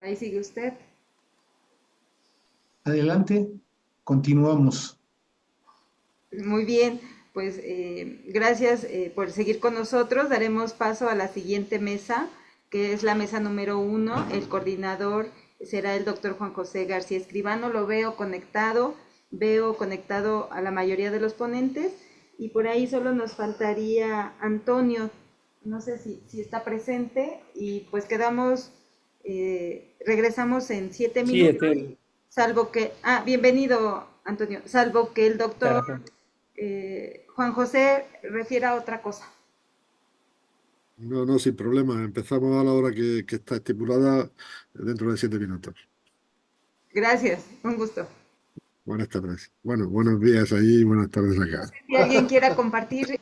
Ahí sigue usted. Adelante, continuamos. Muy bien, pues gracias por seguir con nosotros. Daremos paso a la siguiente mesa, que es la mesa número 1. El coordinador será el doctor Juan José García Escribano. Lo veo conectado a la mayoría de los ponentes y por ahí solo nos faltaría Antonio. No sé si está presente y pues regresamos en 7 minutos. Salvo que, bienvenido Antonio, salvo que el doctor Juan José refiera a otra cosa. No, no, sin problema. Empezamos a la hora que está estipulada dentro de 7 minutos. Gracias, un gusto. Buenas tardes. Bueno, buenos días allí y buenas tardes acá. Si alguien quiera compartir,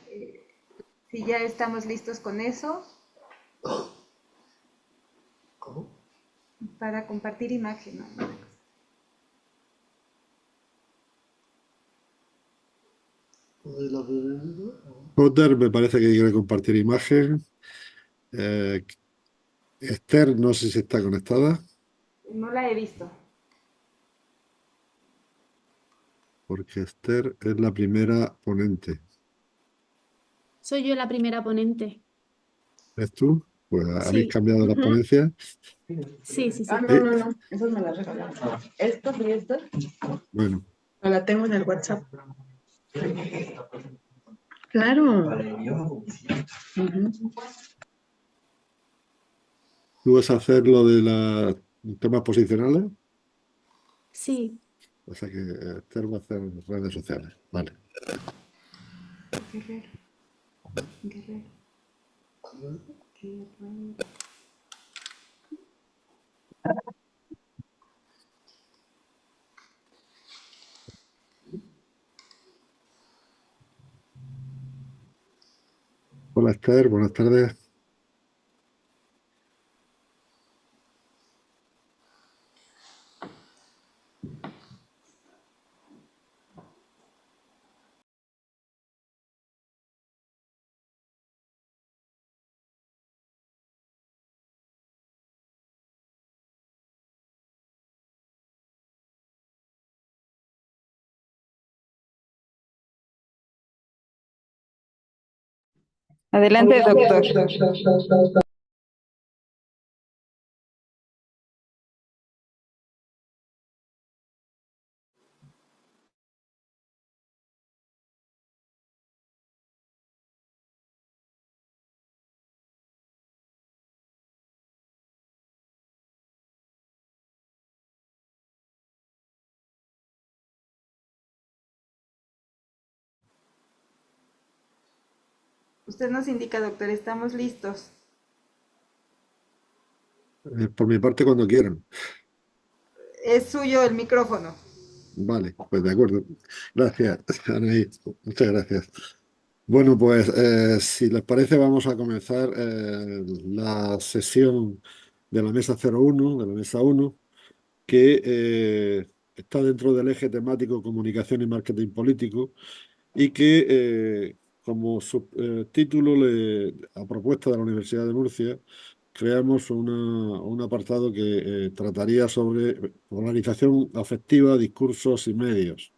si ya estamos listos con eso. ¿Cómo? Para compartir imagen, ¿no? Potter me parece que quiere compartir imagen. Esther, no sé si está conectada, No la he visto. porque Esther es la primera ponente. Soy yo la primera ponente. ¿Eres tú? Pues habéis Sí. cambiado las ponencias. Sí, sí, sí. No, esas me las regalaron. Estas y estas, Bueno, no la tengo en el WhatsApp. Claro. Ujú. ¿tú vas a hacer lo de los temas posicionales? Sí. O sea que Esther va a hacer redes sociales. Vale. Guerrero. Guerrero. Guerrero. Hola Esther, buenas tardes. Adelante, doctor. Usted nos indica, doctor, estamos listos. Por mi parte, cuando quieran. Es suyo el micrófono. Vale, pues de acuerdo. Gracias, Anaí. Muchas gracias. Bueno, pues si les parece, vamos a comenzar la sesión de la mesa 01, de la mesa 1, que está dentro del eje temático comunicación y marketing político y que, como subtítulo, a propuesta de la Universidad de Murcia, creamos un apartado que trataría sobre polarización afectiva, discursos y medios.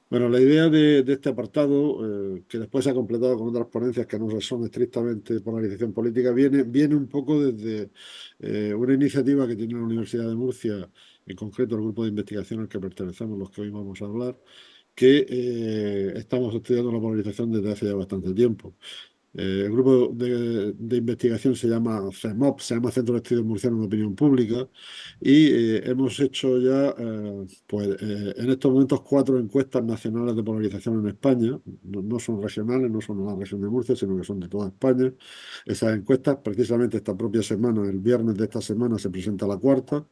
Bueno, la idea de este apartado, que después se ha completado con otras ponencias que no son estrictamente polarización política, viene un poco desde una iniciativa que tiene la Universidad de Murcia, en concreto el grupo de investigación al que pertenecemos, los que hoy vamos a hablar, que estamos estudiando la polarización desde hace ya bastante tiempo. El grupo de investigación se llama CEMOP, se llama Centro de Estudios Murcianos de Opinión Pública, y hemos hecho ya, en estos momentos, 4 encuestas nacionales de polarización en España. No son regionales, no son de la región de Murcia, sino que son de toda España. Esas encuestas, precisamente esta propia semana, el viernes de esta semana, se presenta la cuarta.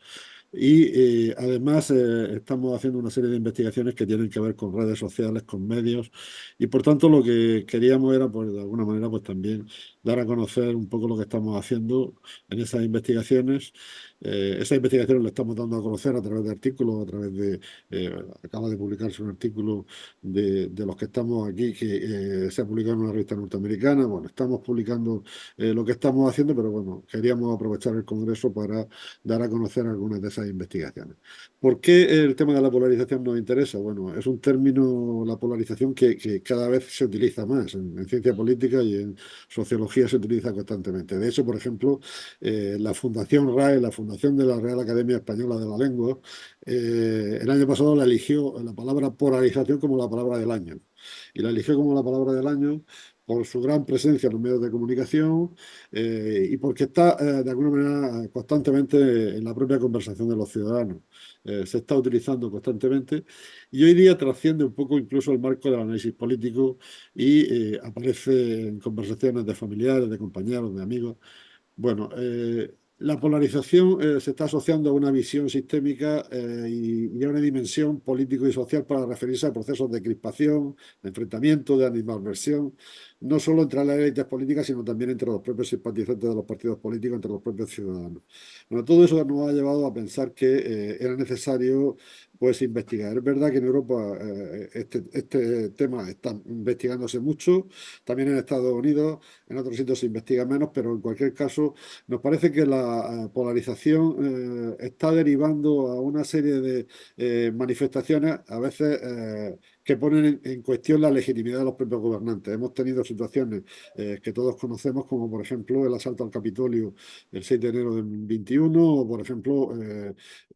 Y además estamos haciendo una serie de investigaciones que tienen que ver con redes sociales, con medios, y por tanto lo que queríamos era, pues de alguna manera, pues también dar a conocer un poco lo que estamos haciendo en esas investigaciones. Esas investigaciones las estamos dando a conocer a través de artículos, a través de, acaba de publicarse un artículo de los que estamos aquí, que se ha publicado en una revista norteamericana. Bueno, estamos publicando lo que estamos haciendo, pero bueno, queríamos aprovechar el Congreso para dar a conocer algunas de esas investigaciones. ¿Por qué el tema de la polarización nos interesa? Bueno, es un término, la polarización, que cada vez se utiliza más en ciencia política y en sociología se utiliza constantemente. De hecho, por ejemplo, la Fundación RAE, la Fundación de la Real Academia Española de la Lengua, el año pasado la eligió la palabra polarización como la palabra del año. Y la eligió como la palabra del año por su gran presencia en los medios de comunicación y porque está de alguna manera constantemente en la propia conversación de los ciudadanos. Se está utilizando constantemente y hoy día trasciende un poco incluso el marco del análisis político y aparece en conversaciones de familiares, de compañeros, de amigos. Bueno, la polarización se está asociando a una visión sistémica y a una dimensión político y social para referirse a procesos de crispación, de enfrentamiento, de animadversión, no solo entre las élites políticas, sino también entre los propios simpatizantes de los partidos políticos, entre los propios ciudadanos. Bueno, todo eso nos ha llevado a pensar que era necesario pues investigar. Es verdad que en Europa este tema está investigándose mucho, también en Estados Unidos, en otros sitios se investiga menos, pero en cualquier caso nos parece que la polarización está derivando a una serie de manifestaciones, a veces que ponen en cuestión la legitimidad de los propios gobernantes. Hemos tenido situaciones que todos conocemos, como por ejemplo el asalto al Capitolio el 6 de enero del 21, o por ejemplo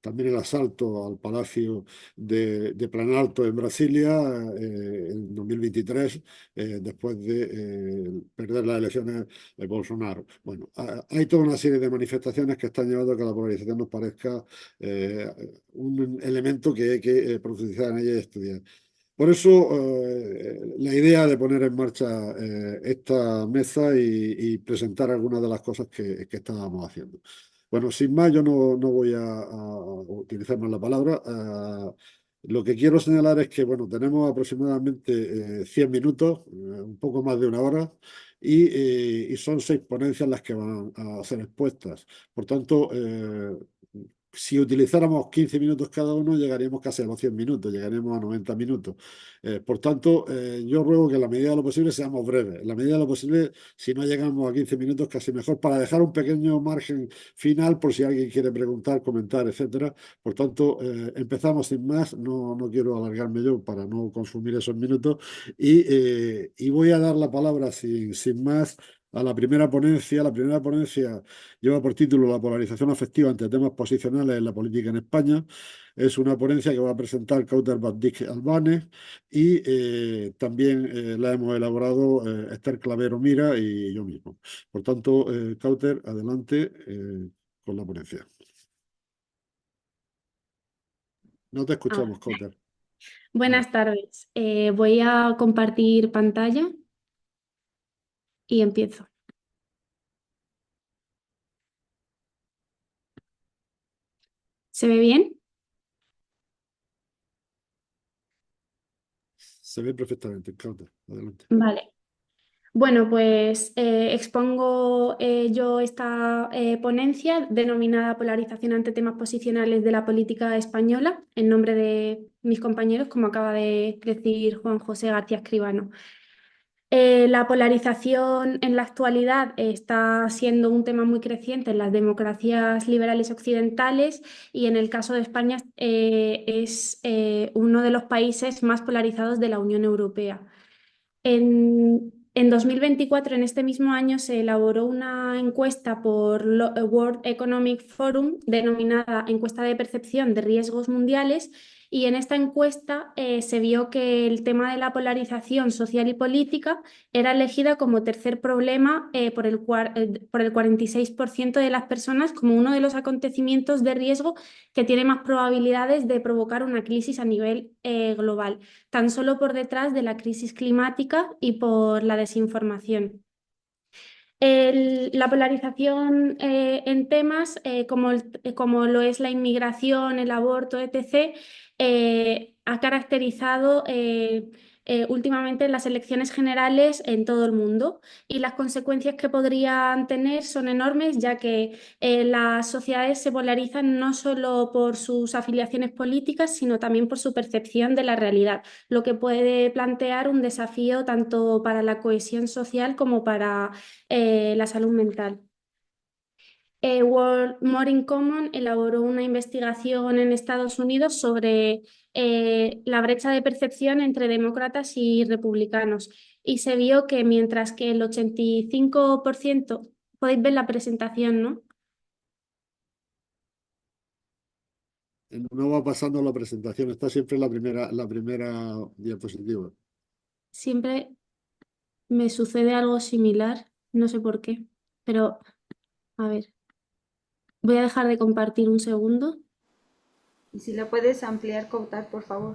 también el asalto al Palacio de Planalto en Brasilia en 2023, después de perder las elecciones de Bolsonaro. Bueno, hay toda una serie de manifestaciones que están llevando a que la polarización nos parezca un elemento que hay que profundizar en ella y estudiar. Por eso, la idea de poner en marcha esta mesa y presentar algunas de las cosas que estábamos haciendo. Bueno, sin más, yo no voy a utilizar más la palabra. Lo que quiero señalar es que, bueno, tenemos aproximadamente 100 minutos, un poco más de una hora, y son 6 ponencias las que van a ser expuestas. Por tanto, si utilizáramos 15 minutos cada uno, llegaríamos casi a los 100 minutos, llegaríamos a 90 minutos. Por tanto, yo ruego que en la medida de lo posible seamos breves. En la medida de lo posible, si no llegamos a 15 minutos, casi mejor, para dejar un pequeño margen final por si alguien quiere preguntar, comentar, etcétera. Por tanto, empezamos sin más. No quiero alargarme yo para no consumir esos minutos. Y voy a dar la palabra sin más a la primera ponencia. La primera ponencia lleva por título La polarización afectiva ante temas posicionales en la política en España. Es una ponencia que va a presentar Kauter Baddik Albane y también la hemos elaborado Esther Clavero Mira y yo mismo. Por tanto, Kauter, adelante con la ponencia. No te Ah, escuchamos, Kauter. buenas tardes. Voy a compartir pantalla y empiezo. ¿Se ve bien? Se ve perfectamente, Kauter. Adelante. Vale. Bueno, pues expongo yo esta ponencia denominada Polarización ante temas posicionales de la política española en nombre de mis compañeros, como acaba de decir Juan José García Escribano. La polarización en la actualidad está siendo un tema muy creciente en las democracias liberales occidentales y en el caso de España es uno de los países más polarizados de la Unión Europea. En 2024, en este mismo año, se elaboró una encuesta por World Economic Forum denominada Encuesta de Percepción de Riesgos Mundiales y en esta encuesta se vio que el tema de la polarización social y política era elegida como tercer problema por el 46% de las personas como uno de los acontecimientos de riesgo que tiene más probabilidades de provocar una crisis a nivel global, tan solo por detrás de la crisis climática y por la desinformación. La polarización en temas como lo es la inmigración, el aborto, etc., ha caracterizado últimamente las elecciones generales en todo el mundo y las consecuencias que podrían tener son enormes, ya que las sociedades se polarizan no solo por sus afiliaciones políticas, sino también por su percepción de la realidad, lo que puede plantear un desafío tanto para la cohesión social como para la salud mental. World More in Common elaboró una investigación en Estados Unidos sobre la brecha de percepción entre demócratas y republicanos y se vio que mientras que el 85%, podéis ver la presentación, ¿no? No va pasando la presentación, está siempre la primera diapositiva. Siempre me sucede algo similar, no sé por qué, pero a ver, voy a dejar de compartir un segundo. Y si la puedes ampliar, Coutar, por favor.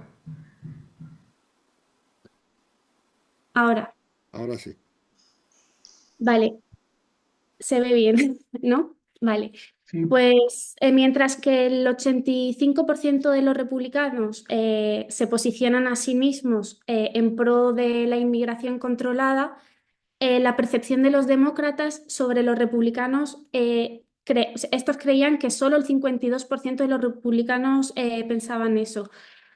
Ahora, Ahora sí. vale, se ve bien, ¿no? Vale. Sí, Pues mientras que el 85% de los republicanos se posicionan a sí mismos en pro de la inmigración controlada, la percepción de los demócratas sobre los republicanos, estos creían que solo el 52% de los republicanos pensaban eso.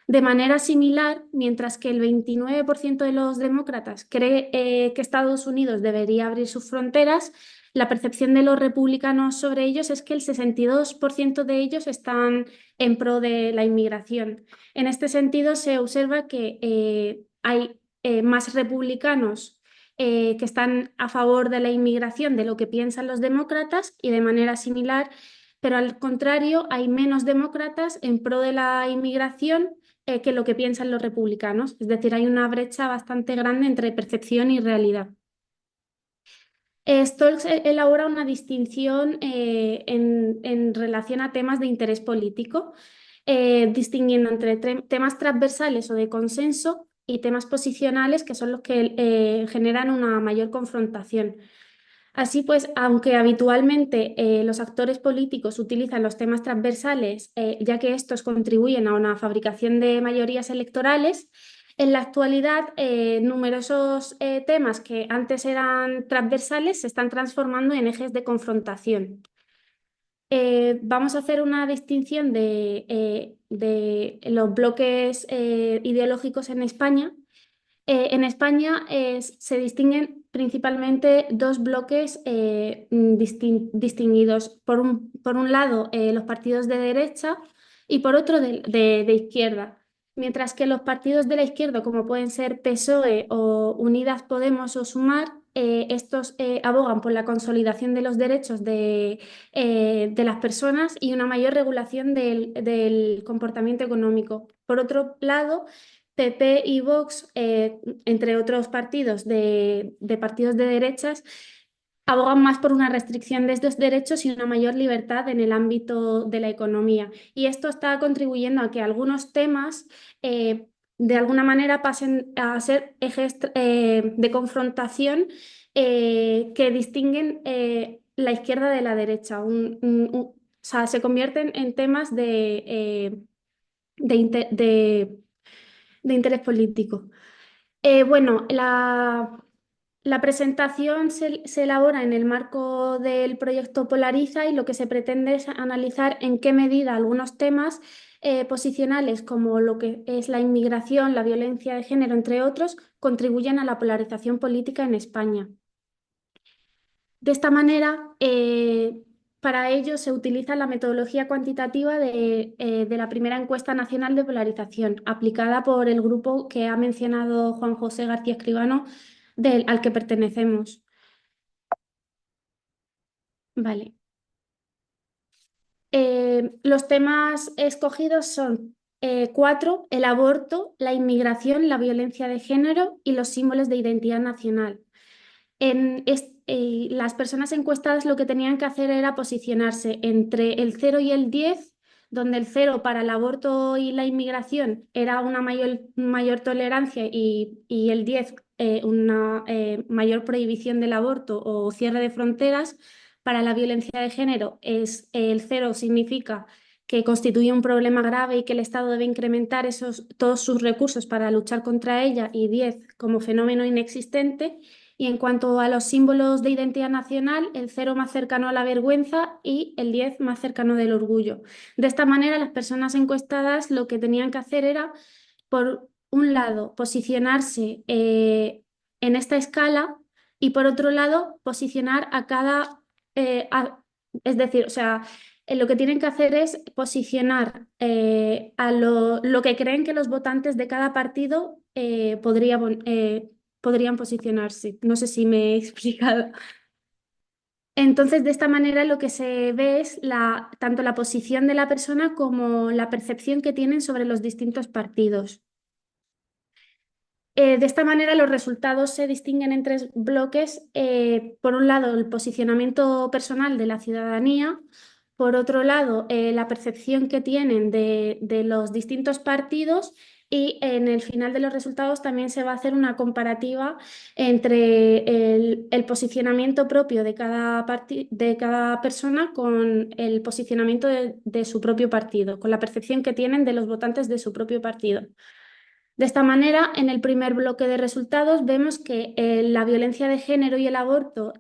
De manera similar, mientras que el 29% de los demócratas cree que Estados Unidos debería abrir sus fronteras, la percepción de los republicanos sobre ellos es que el 62% de ellos están en pro de la inmigración. En este sentido, se observa que hay más republicanos que están a favor de la inmigración de lo que piensan los demócratas y de manera similar, pero al contrario, hay menos demócratas en pro de la inmigración que lo que piensan los republicanos. Es decir, hay una brecha bastante grande entre percepción y realidad. Stolz elabora una distinción en relación a temas de interés político, distinguiendo entre temas transversales o de consenso y temas posicionales, que son los que generan una mayor confrontación. Así pues, aunque habitualmente los actores políticos utilizan los temas transversales, ya que estos contribuyen a una fabricación de mayorías electorales, en la actualidad numerosos temas que antes eran transversales se están transformando en ejes de confrontación. Vamos a hacer una distinción de los bloques ideológicos en España. En España se distinguen principalmente dos bloques distinguidos. Por un lado, los partidos de derecha y por otro, de izquierda. Mientras que los partidos de la izquierda, como pueden ser PSOE o Unidas Podemos o Sumar, estos abogan por la consolidación de los derechos de las personas y una mayor regulación del comportamiento económico. Por otro lado, PP y Vox, entre otros partidos de partidos de derechas, abogan más por una restricción de estos derechos y una mayor libertad en el ámbito de la economía. Y esto está contribuyendo a que algunos temas, de alguna manera, pasen a ser ejes de confrontación que distinguen la izquierda de la derecha. O sea, se convierten en temas de interés político. Bueno, la presentación se elabora en el marco del proyecto Polariza y lo que se pretende es analizar en qué medida algunos temas posicionales, como lo que es la inmigración, la violencia de género, entre otros, contribuyen a la polarización política en España. De esta manera, para ello se utiliza la metodología cuantitativa de la primera encuesta nacional de polarización, aplicada por el grupo que ha mencionado Juan José García Escribano, al que pertenecemos. Vale. Los temas escogidos son 4: el aborto, la inmigración, la violencia de género y los símbolos de identidad nacional. Las personas encuestadas lo que tenían que hacer era posicionarse entre el 0 y el 10, donde el 0 para el aborto y la inmigración era una mayor tolerancia y el 10 una mayor prohibición del aborto o cierre de fronteras. Para la violencia de género el 0 significa que constituye un problema grave y que el Estado debe incrementar todos sus recursos para luchar contra ella, y 10 como fenómeno inexistente. Y en cuanto a los símbolos de identidad nacional, el 0 más cercano a la vergüenza y el 10 más cercano del orgullo. De esta manera, las personas encuestadas lo que tenían que hacer era, por un lado, posicionarse en esta escala, y por otro lado, posicionar a cada... es decir, o sea, lo que tienen que hacer es posicionar a lo que creen que los votantes de cada partido podrían posicionarse. No sé si me he explicado. Entonces, de esta manera lo que se ve es tanto la posición de la persona como la percepción que tienen sobre los distintos partidos. De esta manera los resultados se distinguen en 3 bloques. Por un lado, el posicionamiento personal de la ciudadanía. Por otro lado, la percepción que tienen de los distintos partidos, y en el final de los resultados también se va a hacer una comparativa entre el posicionamiento propio de cada persona con el posicionamiento de su propio partido, con la percepción que tienen de los votantes de su propio partido. De esta manera, en el primer bloque de resultados vemos que la violencia de género y el aborto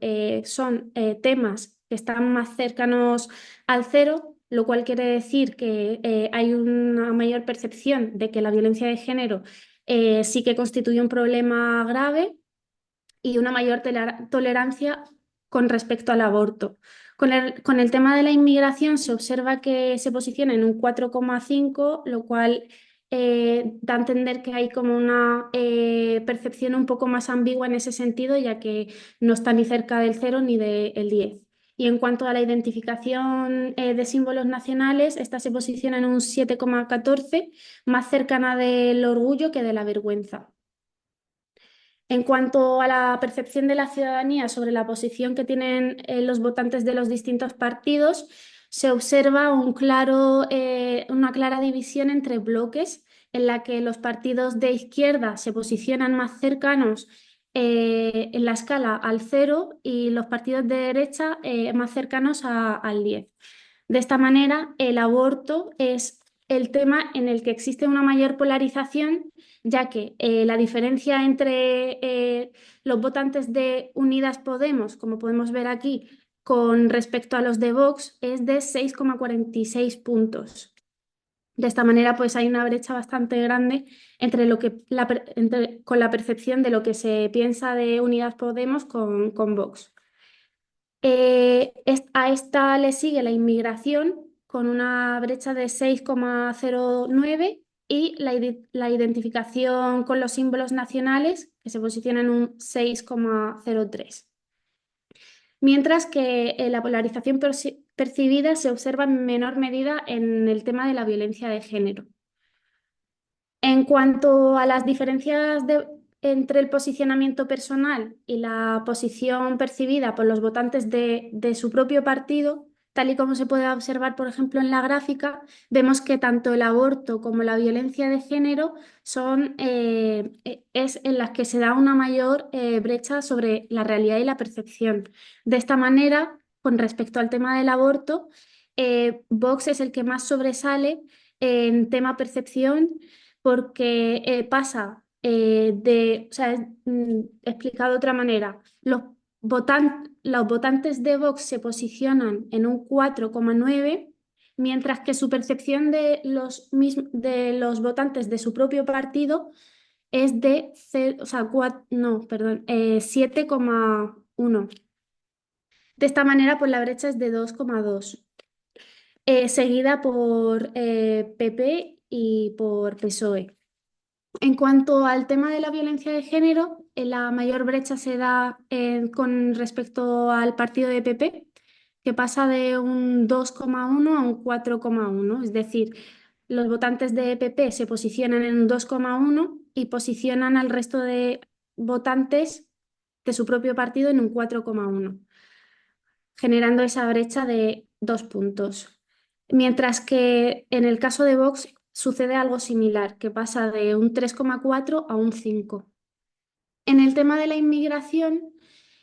son temas que están más cercanos al 0, lo cual quiere decir que hay una mayor percepción de que la violencia de género sí que constituye un problema grave, y una mayor tolerancia con respecto al aborto. Con el tema de la inmigración se observa que se posiciona en un 4,5, lo cual da a entender que hay como una percepción un poco más ambigua en ese sentido, ya que no está ni cerca del 0 ni del 10. Y en cuanto a la identificación de símbolos nacionales, esta se posiciona en un 7,14, más cercana del orgullo que de la vergüenza. En cuanto a la percepción de la ciudadanía sobre la posición que tienen los votantes de los distintos partidos, se observa una clara división entre bloques, en la que los partidos de izquierda se posicionan más cercanos en la escala al 0, y los partidos de derecha más cercanos al 10. De esta manera, el aborto es el tema en el que existe una mayor polarización, ya que la diferencia entre los votantes de Unidas Podemos, como podemos ver aquí, con respecto a los de Vox, es de 6,46 puntos. De esta manera, pues hay una brecha bastante grande con la percepción de lo que se piensa de Unidas Podemos con Vox. A esta le sigue la inmigración, con una brecha de 6,09, y la identificación con los símbolos nacionales, que se posiciona en un 6,03. Mientras que la polarización percibida se observa en menor medida en el tema de la violencia de género. En cuanto a las diferencias entre el posicionamiento personal y la posición percibida por los votantes de su propio partido, tal y como se puede observar, por ejemplo, en la gráfica, vemos que tanto el aborto como la violencia de género es en las que se da una mayor brecha sobre la realidad y la percepción. De esta manera, con respecto al tema del aborto, Vox es el que más sobresale en tema percepción, porque pasa o sea, explicado de otra manera, los votantes de Vox se posicionan en un 4,9, mientras que su percepción de los votantes de su propio partido es de 7,1. De esta manera, pues la brecha es de 2,2, seguida por PP y por PSOE. En cuanto al tema de la violencia de género, la mayor brecha se da con respecto al partido de PP, que pasa de un 2,1 a un 4,1. Es decir, los votantes de PP se posicionan en un 2,1 y posicionan al resto de votantes de su propio partido en un 4,1, generando esa brecha de 2 puntos. Mientras que en el caso de Vox sucede algo similar, que pasa de un 3,4 a un 5. En el tema de la inmigración,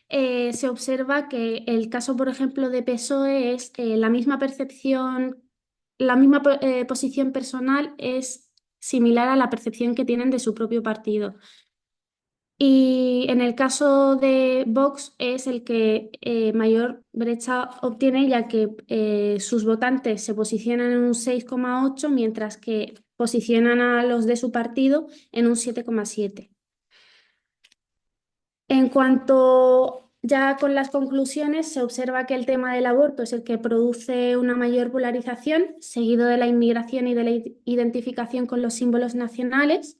se observa que el caso, por ejemplo, de PSOE es la misma percepción, la misma posición personal es similar a la percepción que tienen de su propio partido. Y en el caso de Vox es el que mayor brecha obtiene, ya que sus votantes se posicionan en un 6,8, mientras que posicionan a los de su partido en un 7,7. En cuanto ya con las conclusiones, se observa que el tema del aborto es el que produce una mayor polarización, seguido de la inmigración y de la identificación con los símbolos nacionales,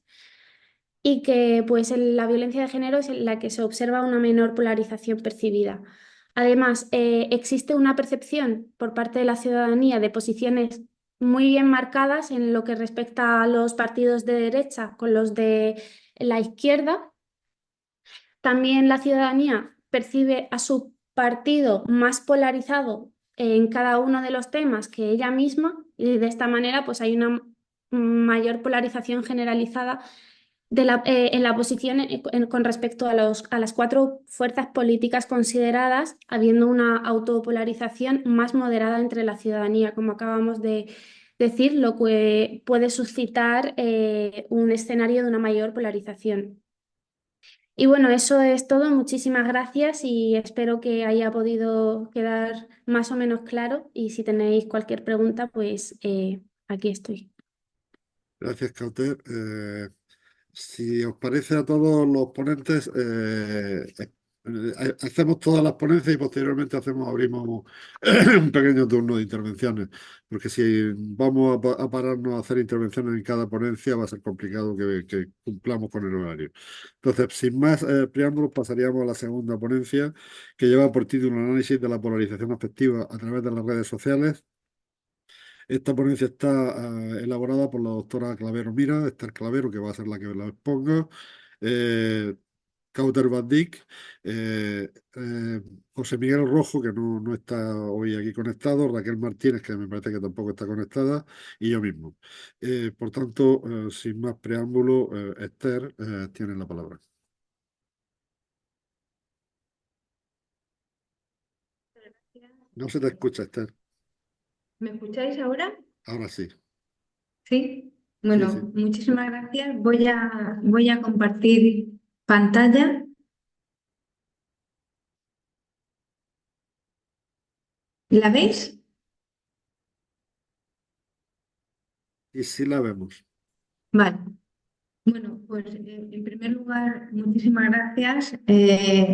y que pues la violencia de género es en la que se observa una menor polarización percibida. Además, existe una percepción por parte de la ciudadanía de posiciones muy bien marcadas en lo que respecta a los partidos de derecha con los de la izquierda. También la ciudadanía percibe a su partido más polarizado en cada uno de los temas que ella misma, y de esta manera pues hay una mayor polarización generalizada en la posición con respecto a las cuatro fuerzas políticas consideradas, habiendo una autopolarización más moderada entre la ciudadanía, como acabamos de decir, lo que puede suscitar un escenario de una mayor polarización. Y bueno, eso es todo. Muchísimas gracias y espero que haya podido quedar más o menos claro. Y si tenéis cualquier pregunta, pues aquí estoy. Gracias, Cauter. Si os parece a todos los ponentes, hacemos todas las ponencias y posteriormente abrimos un pequeño turno de intervenciones, porque si vamos a pararnos a hacer intervenciones en cada ponencia va a ser complicado que cumplamos con el horario. Entonces, sin más preámbulos, pasaríamos a la segunda ponencia, que lleva por título Análisis de la polarización afectiva a través de las redes sociales. Esta ponencia está elaborada por la doctora Clavero Mira, Esther Clavero, que va a ser la que la exponga, Cauter Van Dijk, José Miguel Rojo, que no está hoy aquí conectado, Raquel Martínez, que me parece que tampoco está conectada, y yo mismo. Por tanto, sin más preámbulo, Esther, tienes la palabra. No se te escucha, Esther. ¿Me escucháis ahora? Ahora sí. Sí. Sí, Bueno, sí. muchísimas gracias. Voy a compartir pantalla. ¿La veis? Y sí la vemos. Vale. Bueno, pues en primer lugar, muchísimas gracias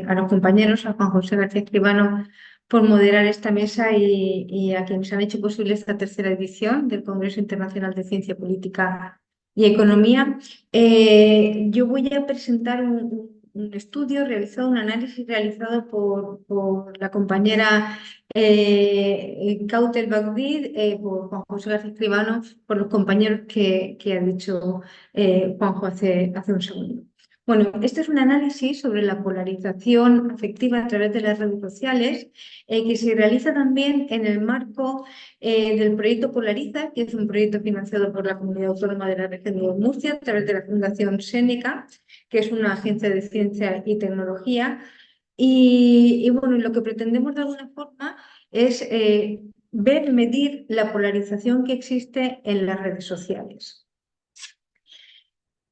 a los compañeros, a Juan José García Escribano, por moderar esta mesa y a quienes han hecho posible esta tercera edición del Congreso Internacional de Ciencia Política y Economía. Yo voy a presentar un estudio realizado, un análisis realizado por la compañera Cauter Bagdid, por Juan José García Escribano, por los compañeros que ha dicho Juanjo hace un segundo. Bueno, este es un análisis sobre la polarización afectiva a través de las redes sociales que se realiza también en el marco del proyecto Polariza, que es un proyecto financiado por la Comunidad Autónoma de la Región de Murcia a través de la Fundación Seneca, que es una agencia de ciencia y tecnología. Y bueno, lo que pretendemos de alguna forma es medir la polarización que existe en las redes sociales.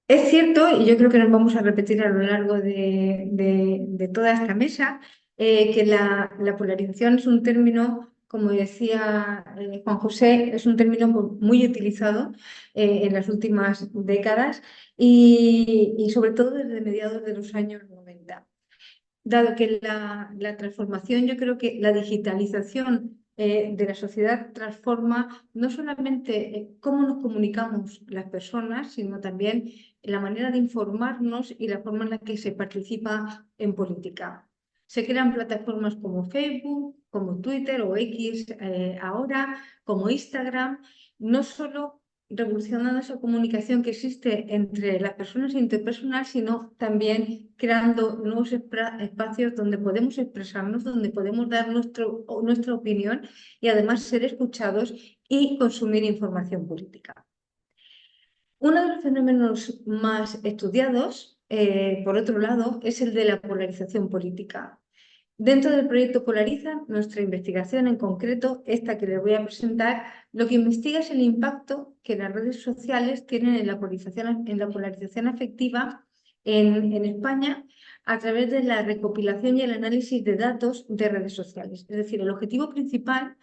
Es cierto, y yo creo que nos vamos a repetir a lo largo de toda esta mesa, que la polarización es un término, como decía Juan José, es un término muy utilizado en las últimas décadas y sobre todo desde mediados de los años 90. Dado que la transformación, yo creo que la digitalización de la sociedad transforma no solamente cómo nos comunicamos las personas, sino también la manera de informarnos y la forma en la que se participa en política. Se crean plataformas como Facebook, como Twitter o X ahora, como Instagram, no solo revolucionando esa comunicación que existe entre las personas interpersonal, sino también creando nuevos espacios donde podemos expresarnos, donde podemos dar nuestra opinión y además ser escuchados y consumir información política. Uno de los fenómenos más estudiados por otro lado, es el de la polarización política. Dentro del proyecto Polariza, nuestra investigación en concreto, esta que les voy a presentar, lo que investiga es el impacto que las redes sociales tienen en la polarización afectiva en España a través de la recopilación y el análisis de datos de redes sociales. Es decir, el objetivo principal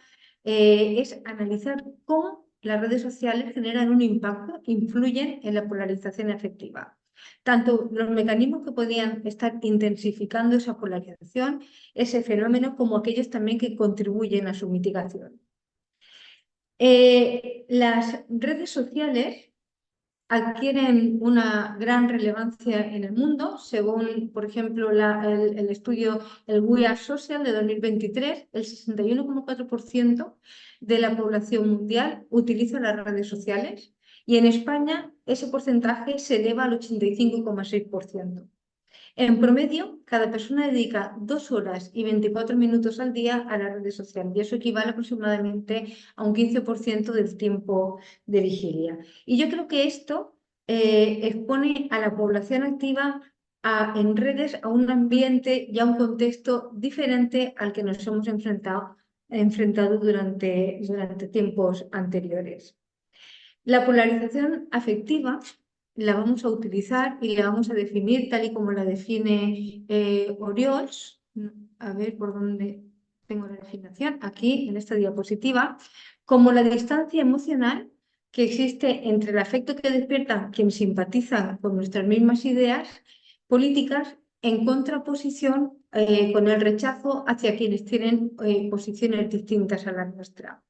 es analizar cómo las redes sociales generan un impacto, influyen en la polarización afectiva. Tanto los mecanismos que podían estar intensificando esa polarización, ese fenómeno, como aquellos también que contribuyen a su mitigación. Las redes sociales adquieren una gran relevancia en el mundo, según, por ejemplo, el estudio, el We Are Social de 2023, el 61,4% de la población mundial utiliza las redes sociales y en España ese porcentaje se eleva al 85,6%. En promedio, cada persona dedica 2 horas y 24 minutos al día a las redes sociales y eso equivale aproximadamente a un 15% del tiempo de vigilia. Y yo creo que esto expone a la población activa en redes a un ambiente y a un contexto diferente al que nos hemos enfrentado durante tiempos anteriores. La polarización afectiva la vamos a utilizar y la vamos a definir tal y como la define Oriols. A ver por dónde tengo la definición. Aquí, en esta diapositiva, como la distancia emocional que existe entre el afecto que despiertan quienes simpatizan con nuestras mismas ideas políticas en contraposición con el rechazo hacia quienes tienen posiciones distintas a la nuestra.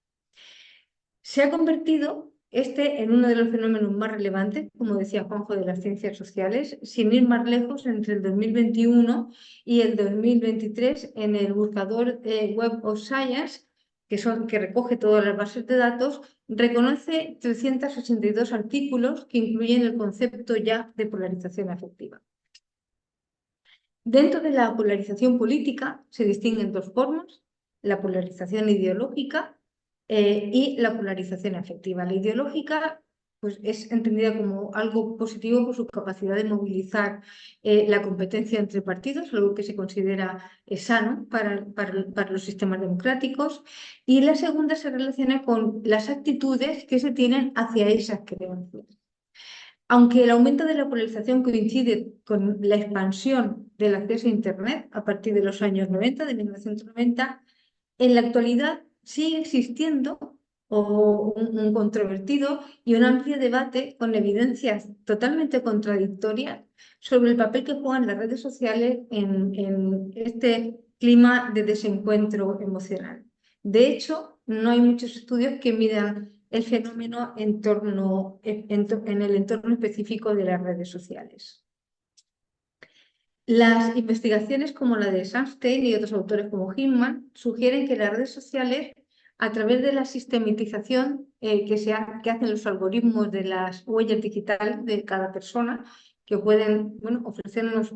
Se ha convertido en uno de los fenómenos más relevantes, como decía Juanjo, de las ciencias sociales, sin ir más lejos, entre el 2021 y el 2023, en el buscador Web of Science, que recoge todas las bases de datos, reconoce 382 artículos que incluyen el concepto ya de polarización afectiva. Dentro de la polarización política se distinguen dos formas: la polarización ideológica y la polarización afectiva. La ideológica pues, es entendida como algo positivo por su capacidad de movilizar la competencia entre partidos, algo que se considera sano para los sistemas democráticos, y la segunda se relaciona con las actitudes que se tienen hacia esas creencias. Aunque el aumento de la polarización coincide con la expansión del acceso a Internet a partir de los años 90, de 1990, en la actualidad sigue existiendo un controvertido y un amplio debate con evidencias totalmente contradictorias sobre el papel que juegan las redes sociales en este clima de desencuentro emocional. De hecho, no hay muchos estudios que midan el fenómeno en el entorno específico de las redes sociales. Las investigaciones como la de Sunstein y otros autores como Hinman sugieren que las redes sociales, a través de la sistematización que hacen los algoritmos de las huellas digitales de cada persona, que pueden ofrecernos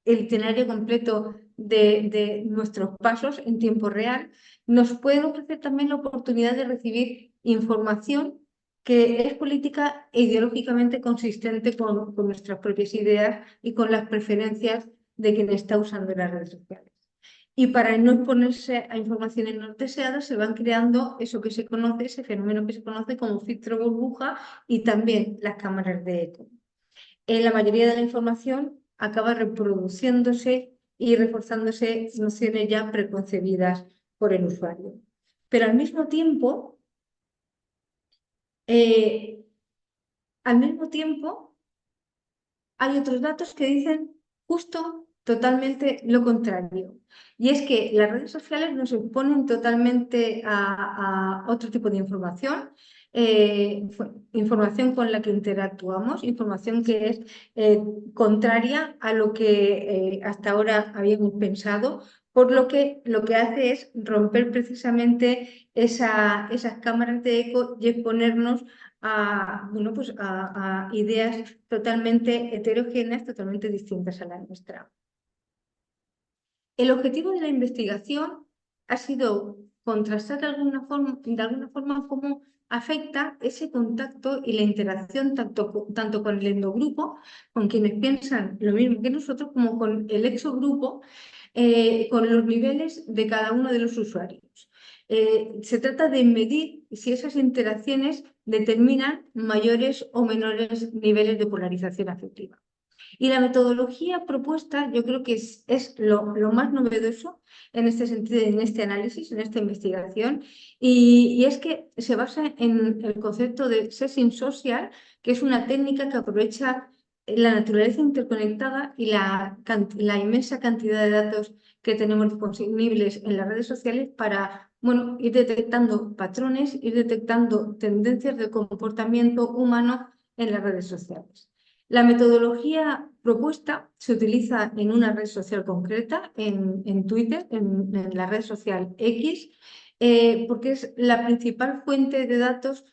el itinerario completo de nuestros pasos en tiempo real, nos pueden ofrecer también la oportunidad de recibir información que es política e ideológicamente consistente con nuestras propias ideas y con las preferencias de quien está usando las redes sociales. Y para no exponerse a informaciones no deseadas, se van creando ese fenómeno que se conoce como filtro burbuja y también las cámaras de eco. La mayoría de la información acaba reproduciéndose y reforzándose nociones ya preconcebidas por el usuario. Pero al mismo tiempo, hay otros datos que dicen justo totalmente lo contrario. Y es que las redes sociales nos exponen totalmente a otro tipo de información, información con la que interactuamos, información que es contraria a lo que hasta ahora habíamos pensado, por lo que hace es romper precisamente esas cámaras de eco y exponernos a ideas totalmente heterogéneas, totalmente distintas a la nuestra. El objetivo de la investigación ha sido contrastar de alguna forma cómo afecta ese contacto y la interacción tanto con el endogrupo, con quienes piensan lo mismo que nosotros, como con el exogrupo, con los niveles de cada uno de los usuarios. Se trata de medir si esas interacciones determinan mayores o menores niveles de polarización afectiva. Y la metodología propuesta yo creo que es lo más novedoso en este sentido, en este análisis, en esta investigación, y es que se basa en el concepto de sessing social, que es una técnica que aprovecha la naturaleza interconectada y la inmensa cantidad de datos que tenemos disponibles en las redes sociales para, bueno, ir detectando patrones, ir detectando tendencias de comportamiento humano en las redes sociales. La metodología propuesta se utiliza en una red social concreta, en Twitter, en la red social X, porque es la principal fuente de datos,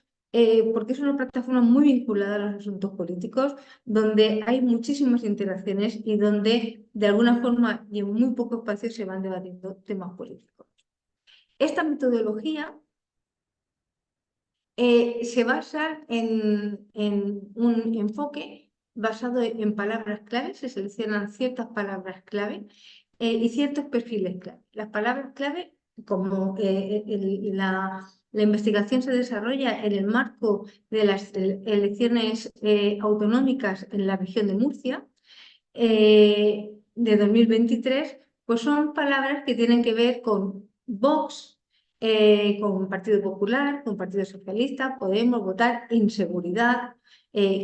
porque es una plataforma muy vinculada a los asuntos políticos, donde hay muchísimas interacciones y donde de alguna forma y en muy poco espacio se van debatiendo temas políticos. Esta metodología se basa en un enfoque basado en palabras clave, se seleccionan ciertas palabras clave y ciertos perfiles clave. Las palabras clave, como la investigación se desarrolla en el marco de las elecciones autonómicas en la región de Murcia de 2023, pues son palabras que tienen que ver con Vox, con Partido Popular, con Partido Socialista, Podemos, votar, inseguridad,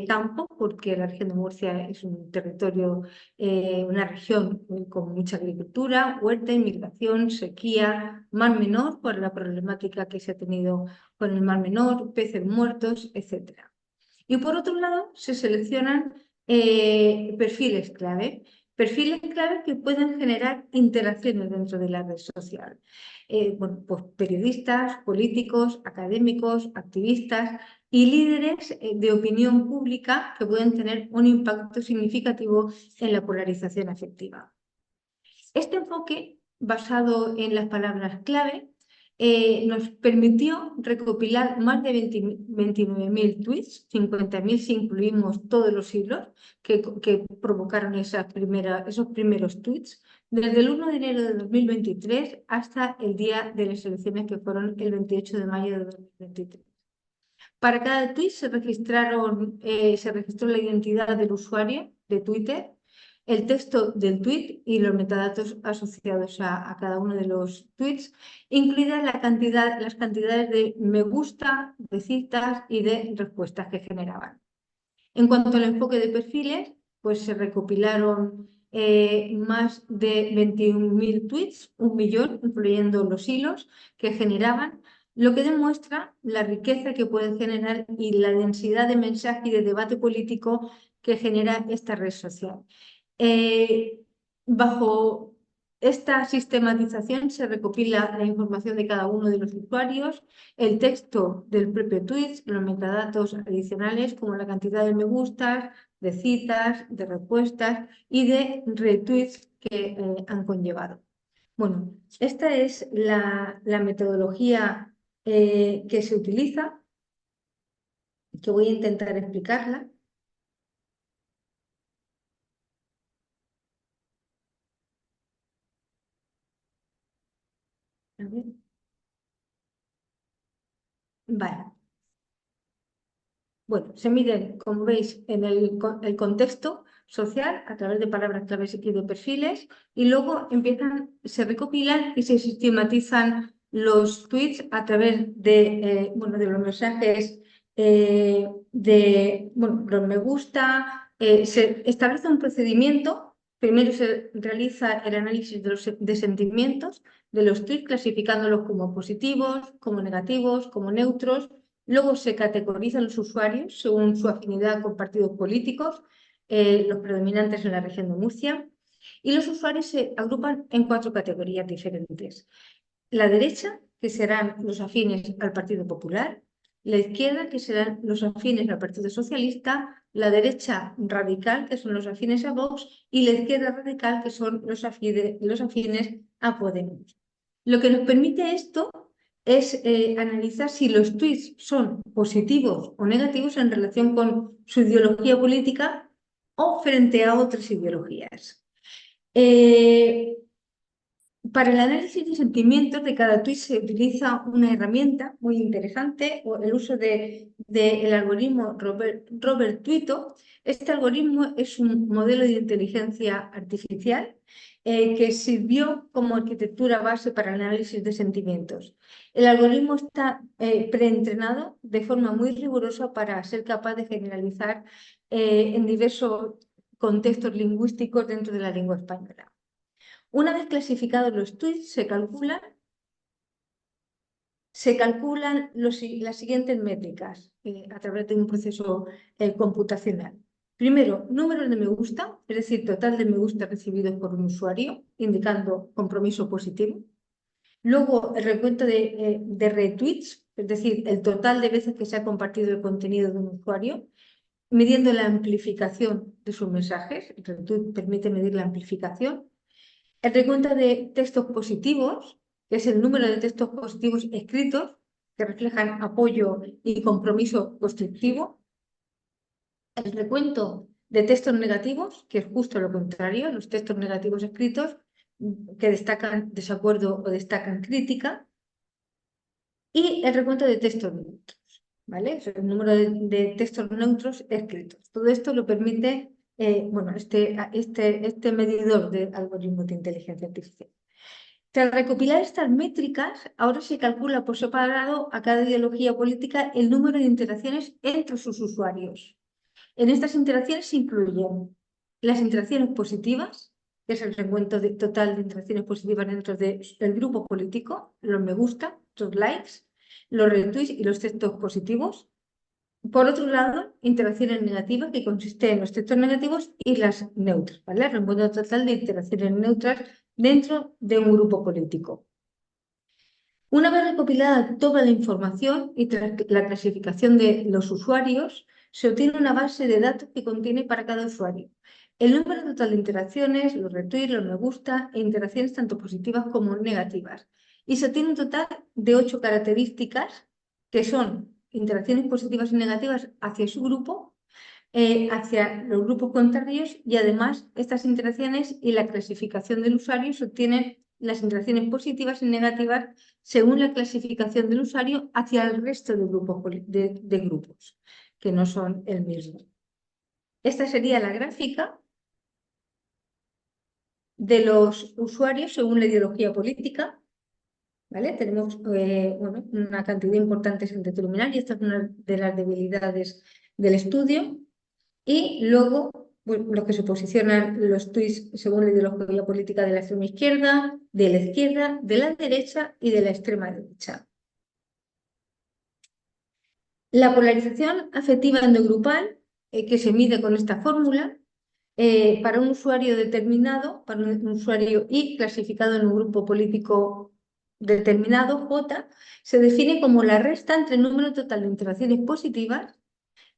campo, porque la región de Murcia es un territorio, una región con mucha agricultura, huerta, inmigración, sequía, Mar Menor, por la problemática que se ha tenido con el Mar Menor, peces muertos, etc. Y por otro lado, se seleccionan perfiles clave que pueden generar interacciones dentro de la red social. Bueno, pues periodistas, políticos, académicos, activistas y líderes de opinión pública que pueden tener un impacto significativo en la polarización afectiva. Este enfoque, basado en las palabras clave, nos permitió recopilar más de 29.000 tweets, 50.000 si incluimos todos los hilos que provocaron esos primeros tweets, desde el 1 de enero de 2023 hasta el día de las elecciones, que fueron el 28 de mayo de 2023. Para cada tweet se registró la identidad del usuario de Twitter, el texto del tweet y los metadatos asociados a cada uno de los tweets, incluidas las cantidades de me gusta, de citas y de respuestas que generaban. En cuanto al enfoque de perfiles, pues se recopilaron más de 21.000 tweets, 1 millón, incluyendo los hilos que generaban, lo que demuestra la riqueza que puede generar y la densidad de mensaje y de debate político que genera esta red social. Bajo esta sistematización se recopila la información de cada uno de los usuarios, el texto del propio tweet, los metadatos adicionales como la cantidad de me gustas, de citas, de respuestas y de retweets que han conllevado. Bueno, esta es la metodología que se utiliza, que voy a intentar explicarla. A ver. Vale. Bueno, se mide, como veis, en el contexto social a través de palabras claves y de perfiles, y luego se recopilan y se sistematizan los tweets a través de, de los mensajes, los me gusta. Se establece un procedimiento. Primero se realiza el análisis de sentimientos de los tweets, clasificándolos como positivos, como negativos, como neutros. Luego se categorizan los usuarios según su afinidad con partidos políticos, los predominantes en la región de Murcia, y los usuarios se agrupan en 4 categorías diferentes. La derecha, que serán los afines al Partido Popular; la izquierda, que serán los afines al Partido Socialista; la derecha radical, que son los afines a Vox; y la izquierda radical, que son los afines a Podemos. Lo que nos permite esto es analizar si los tweets son positivos o negativos en relación con su ideología política o frente a otras ideologías. Para el análisis de sentimientos de cada tweet se utiliza una herramienta muy interesante, o el uso del algoritmo Robert Twito. Este algoritmo es un modelo de inteligencia artificial que sirvió como arquitectura base para el análisis de sentimientos. El algoritmo está preentrenado de forma muy rigurosa para ser capaz de generalizar en diversos contextos lingüísticos dentro de la lengua española. Una vez clasificados los tweets, se calculan las siguientes métricas a través de un proceso computacional. Primero, número de me gusta, es decir, total de me gusta recibidos por un usuario, indicando compromiso positivo. Luego, el recuento de retweets, es decir, el total de veces que se ha compartido el contenido de un usuario, midiendo la amplificación de sus mensajes. El retweet permite medir la amplificación. El recuento de textos positivos, que es el número de textos positivos escritos que reflejan apoyo y compromiso constructivo. El recuento de textos negativos, que es justo lo contrario, los textos negativos escritos que destacan desacuerdo o destacan crítica. Y el recuento de textos neutros, ¿vale? Es el número de textos neutros escritos. Todo esto lo permite este medidor de algoritmos de inteligencia artificial. Tras recopilar estas métricas, ahora se calcula por separado a cada ideología política el número de interacciones entre sus usuarios. En estas interacciones se incluyen las interacciones positivas, que es el recuento total de interacciones positivas dentro del grupo político, los me gusta, los likes, los retweets y los textos positivos. Por otro lado, interacciones negativas, que consiste en los textos negativos y las neutras, ¿vale? El recuento total de interacciones neutras dentro de un grupo político. Una vez recopilada toda la información y tras la clasificación de los usuarios, se obtiene una base de datos que contiene para cada usuario el número total de interacciones, los retweets, los me gusta e interacciones tanto positivas como negativas. Y se obtiene un total de 8 características que son interacciones positivas y negativas hacia su grupo, hacia los grupos contrarios, y además estas interacciones y la clasificación del usuario se obtienen las interacciones positivas y negativas según la clasificación del usuario hacia el resto de grupos que no son el mismo. Esta sería la gráfica de los usuarios según la ideología política, ¿vale? Tenemos una cantidad importante sin determinar y esta es una de las debilidades del estudio. Y luego, los que se posicionan los tweets según la ideología política de la extrema izquierda, de la derecha y de la extrema derecha. La polarización afectiva endogrupal, que se mide con esta fórmula, para un usuario determinado, para un usuario I clasificado en un grupo político determinado, J, se define como la resta entre el número total de interacciones positivas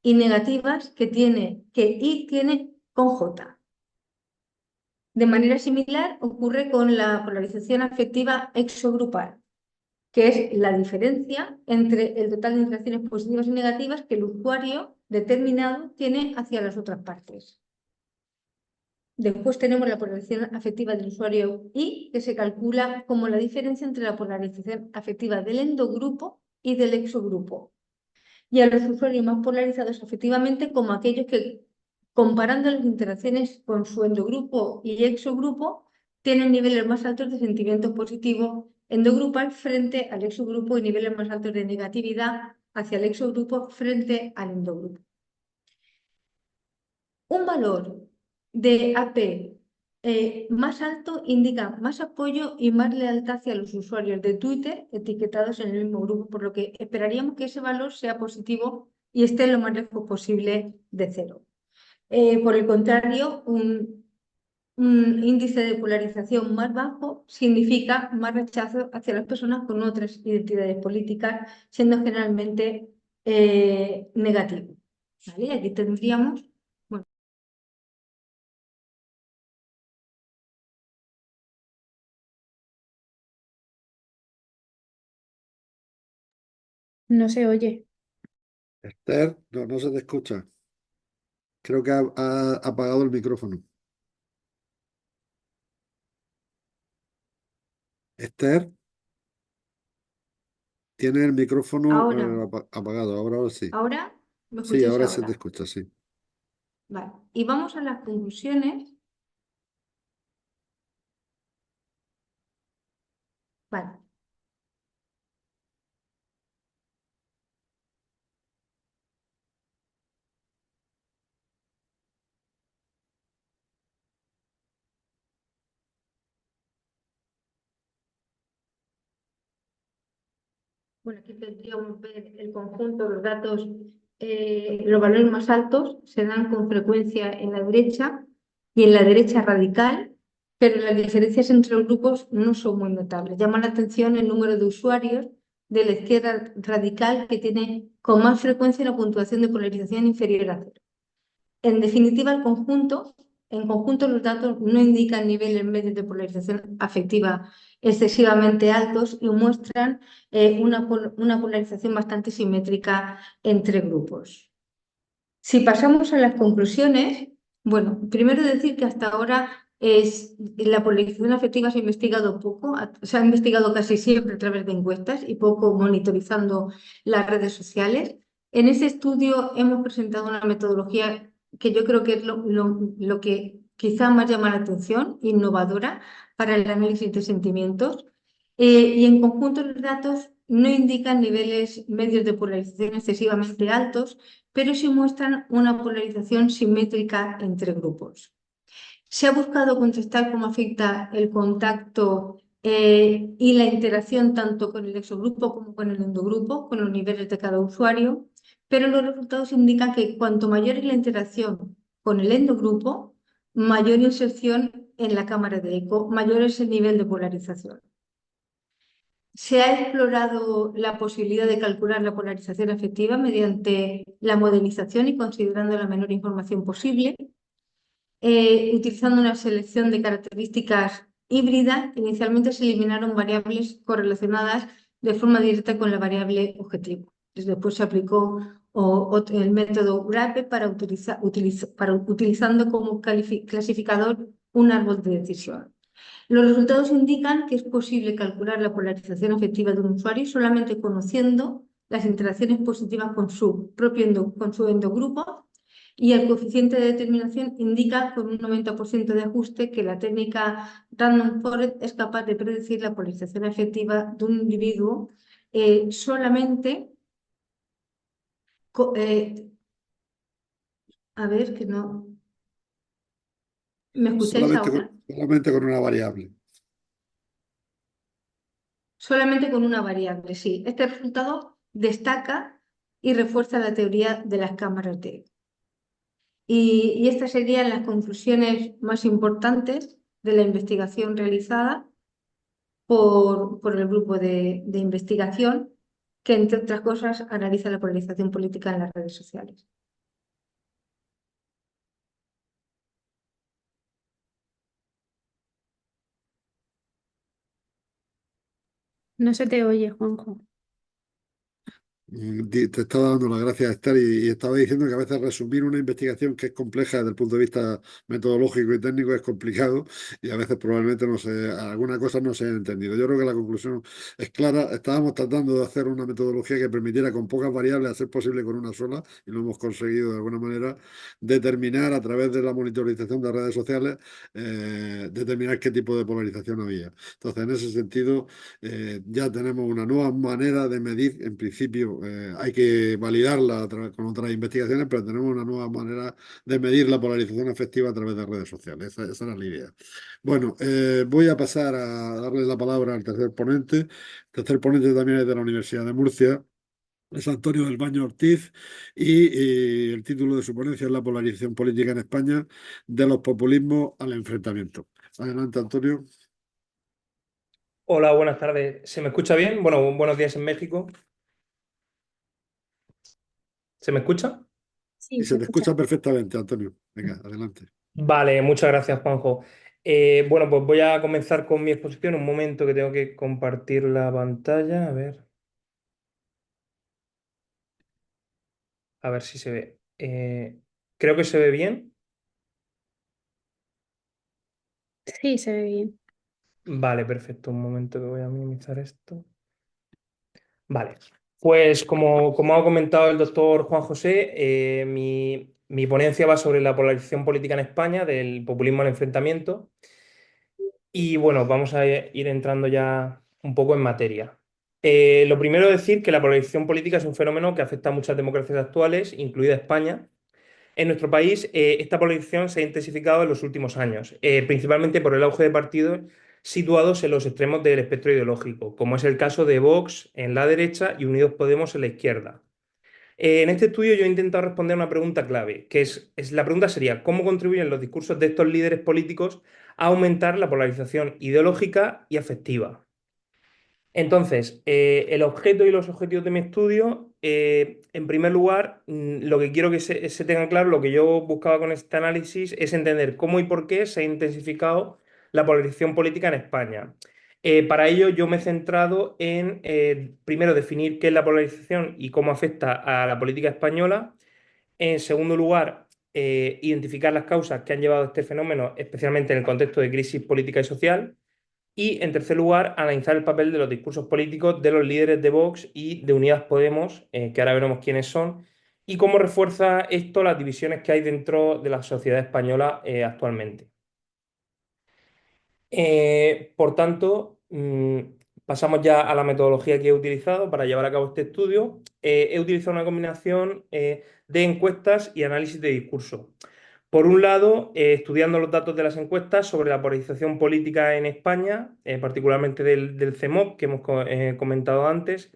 y negativas que I tiene con J. De manera similar ocurre con la polarización afectiva exogrupal, que es la diferencia entre el total de interacciones positivas y negativas que el usuario determinado tiene hacia las otras partes. Después tenemos la polarización afectiva del usuario I, que se calcula como la diferencia entre la polarización afectiva del endogrupo y del exogrupo. Y a los usuarios más polarizados afectivamente como aquellos que, comparando las interacciones con su endogrupo y exogrupo, tienen niveles más altos de sentimientos positivos endogrupal frente al exogrupo y niveles más altos de negatividad hacia el exogrupo frente al endogrupo. Un valor de AP más alto indica más apoyo y más lealtad hacia los usuarios de Twitter etiquetados en el mismo grupo, por lo que esperaríamos que ese valor sea positivo y esté lo más lejos posible de cero. Por el contrario, un índice de polarización más bajo significa más rechazo hacia las personas con otras identidades políticas, siendo generalmente negativo. ¿Vale? Aquí tendríamos No se oye. Esther, no, no se te escucha. Creo que ha apagado el micrófono. Esther, tiene el micrófono Ahora, apagado. Ahora sí. ahora, ¿me Sí, escucháis ahora se te ahora? escucha, sí. Vale. Y vamos a las conclusiones. Vale. Bueno, aquí tendríamos ver el conjunto, los datos, los valores más altos se dan con frecuencia en la derecha y en la derecha radical, pero las diferencias entre los grupos no son muy notables. Llama la atención el número de usuarios de la izquierda radical que tiene con más frecuencia una puntuación de polarización inferior a cero. En definitiva, en conjunto los datos no indican niveles medios de polarización afectiva excesivamente altos y muestran una polarización bastante simétrica entre grupos. Si pasamos a las conclusiones, bueno, primero decir que hasta ahora la polarización afectiva se ha investigado poco, se ha investigado casi siempre a través de encuestas y poco monitorizando las redes sociales. En ese estudio hemos presentado una metodología que yo creo que es lo que quizá más llama la atención, innovadora para el análisis de sentimientos. Y en conjunto los datos no indican niveles medios de polarización excesivamente altos, pero sí muestran una polarización simétrica entre grupos. Se ha buscado contrastar cómo afecta el contacto y la interacción tanto con el exogrupo como con el endogrupo, con los niveles de cada usuario, pero los resultados indican que cuanto mayor es la interacción con el endogrupo, mayor inserción en la cámara de eco, mayor es el nivel de polarización. Se ha explorado la posibilidad de calcular la polarización afectiva mediante la modelización y considerando la menor información posible, utilizando una selección de características híbridas. Inicialmente se eliminaron variables correlacionadas de forma directa con la variable objetivo. Después se aplicó el método GRAPE utilizando como clasificador un árbol de decisión. Los resultados indican que es posible calcular la polarización afectiva de un usuario solamente conociendo las interacciones positivas con su endogrupo, y el coeficiente de determinación indica con un 90% de ajuste que la técnica Random Forest es capaz de predecir la polarización afectiva de un individuo solamente a ver que no. ¿Me escucháis ahora? Solamente con una variable. Solamente con una variable, sí. Este resultado destaca y refuerza la teoría de las cámaras de eco. Y estas serían las conclusiones más importantes de la investigación realizada por el grupo de investigación, que entre otras cosas analiza la polarización política en las redes sociales. No se te oye, Juanjo. Te estaba dando las gracias, Esther, y estaba diciendo que a veces resumir una investigación que es compleja desde el punto de vista metodológico y técnico es complicado y a veces probablemente no se, algunas cosas no se han entendido. Yo creo que la conclusión es clara. Estábamos tratando de hacer una metodología que permitiera con pocas variables hacer posible con una sola y lo hemos conseguido de alguna manera determinar a través de la monitorización de redes sociales, determinar qué tipo de polarización había. Entonces, en ese sentido, ya tenemos una nueva manera de medir, en principio. Hay que validarla con otras investigaciones, pero tenemos una nueva manera de medir la polarización afectiva a través de redes sociales. Esa era la idea. Bueno, voy a pasar a darle la palabra al tercer ponente. El tercer ponente también es de la Universidad de Murcia. Es Antonio del Baño Ortiz y el título de su ponencia es La polarización política en España, de los populismos al enfrentamiento. Adelante, Antonio. Hola, buenas tardes. ¿Se me escucha bien? Bueno, buenos días en México. ¿Se me escucha? Sí, Y se se te escucha. escucha perfectamente, Antonio. Venga, adelante. Vale, muchas gracias, Juanjo. Bueno, pues voy a comenzar con mi exposición. Un momento que tengo que compartir la pantalla. A ver. A ver si se ve. Creo que se ve bien. Sí, se ve bien. Vale, perfecto. Un momento que voy a minimizar esto. Vale. Pues como ha comentado el doctor Juan José, mi ponencia va sobre la polarización política en España, del populismo al enfrentamiento. Y bueno, vamos a ir entrando ya un poco en materia. Lo primero es decir que la polarización política es un fenómeno que afecta a muchas democracias actuales, incluida España. En nuestro país, esta polarización se ha intensificado en los últimos años, principalmente por el auge de partidos situados en los extremos del espectro ideológico, como es el caso de Vox en la derecha y Unidos Podemos en la izquierda. En este estudio yo he intentado responder una pregunta clave, que la pregunta sería, ¿cómo contribuyen los discursos de estos líderes políticos a aumentar la polarización ideológica y afectiva? Entonces, el objeto y los objetivos de mi estudio, en primer lugar, lo que quiero que se tenga claro, lo que yo buscaba con este análisis es entender cómo y por qué se ha intensificado la polarización política en España. Para ello, yo me he centrado en, primero, definir qué es la polarización y cómo afecta a la política española. En segundo lugar, identificar las causas que han llevado a este fenómeno, especialmente en el contexto de crisis política y social. Y, en tercer lugar, analizar el papel de los discursos políticos de los líderes de Vox y de Unidas Podemos, que ahora veremos quiénes son, y cómo refuerza esto las divisiones que hay dentro de la sociedad española actualmente. Por tanto, pasamos ya a la metodología que he utilizado para llevar a cabo este estudio. He utilizado una combinación de encuestas y análisis de discurso. Por un lado, estudiando los datos de las encuestas sobre la polarización política en España, particularmente del CEMOP, que hemos comentado antes,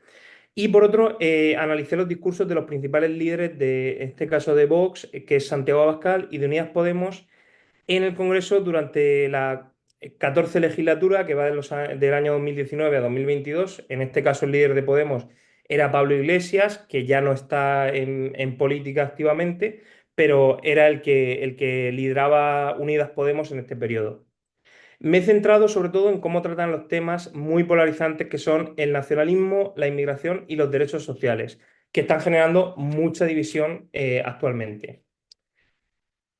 y por otro, analicé los discursos de los principales líderes de este caso de Vox, que es Santiago Abascal, y de Unidas Podemos en el Congreso durante la 14 legislatura, que va del año 2019 a 2022. En este caso, el líder de Podemos era Pablo Iglesias, que ya no está en política activamente, pero era el que lideraba Unidas Podemos en este periodo. Me he centrado sobre todo en cómo tratan los temas muy polarizantes que son el nacionalismo, la inmigración y los derechos sociales, que están generando mucha división actualmente.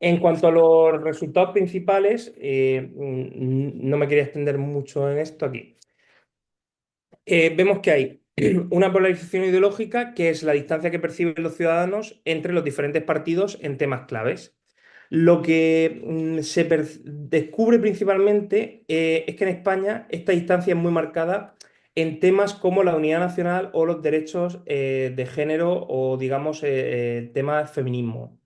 En cuanto a los resultados principales, no me quería extender mucho en esto aquí. Vemos que hay una polarización ideológica, que es la distancia que perciben los ciudadanos entre los diferentes partidos en temas claves. Lo que se descubre principalmente es que en España esta distancia es muy marcada en temas como la unidad nacional o los derechos de género o, digamos, temas feminismo.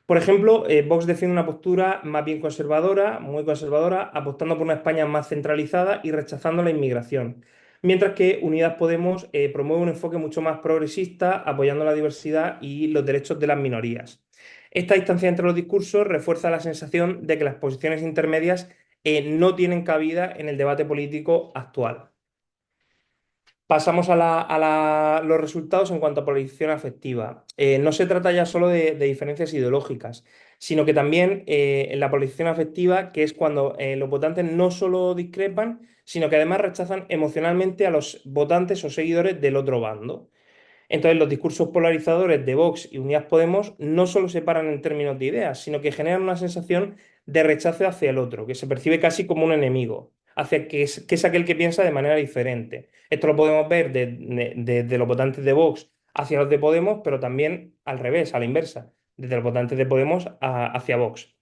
Por ejemplo, Vox defiende una postura más bien conservadora, muy conservadora, apostando por una España más centralizada y rechazando la inmigración. Mientras que Unidas Podemos promueve un enfoque mucho más progresista, apoyando la diversidad y los derechos de las minorías. Esta distancia entre los discursos refuerza la sensación de que las posiciones intermedias no tienen cabida en el debate político actual. Pasamos a los resultados en cuanto a polarización afectiva. No se trata ya solo de diferencias ideológicas, sino que también en la polarización afectiva, que es cuando los votantes no solo discrepan, sino que además rechazan emocionalmente a los votantes o seguidores del otro bando. Entonces, los discursos polarizadores de Vox y Unidas Podemos no solo se paran en términos de ideas, sino que generan una sensación de rechazo hacia el otro, que se percibe casi como un enemigo, hacia que es aquel que piensa de manera diferente. Esto lo podemos ver de los votantes de Vox hacia los de Podemos, pero también al revés, a la inversa, desde los votantes de Podemos hacia Vox.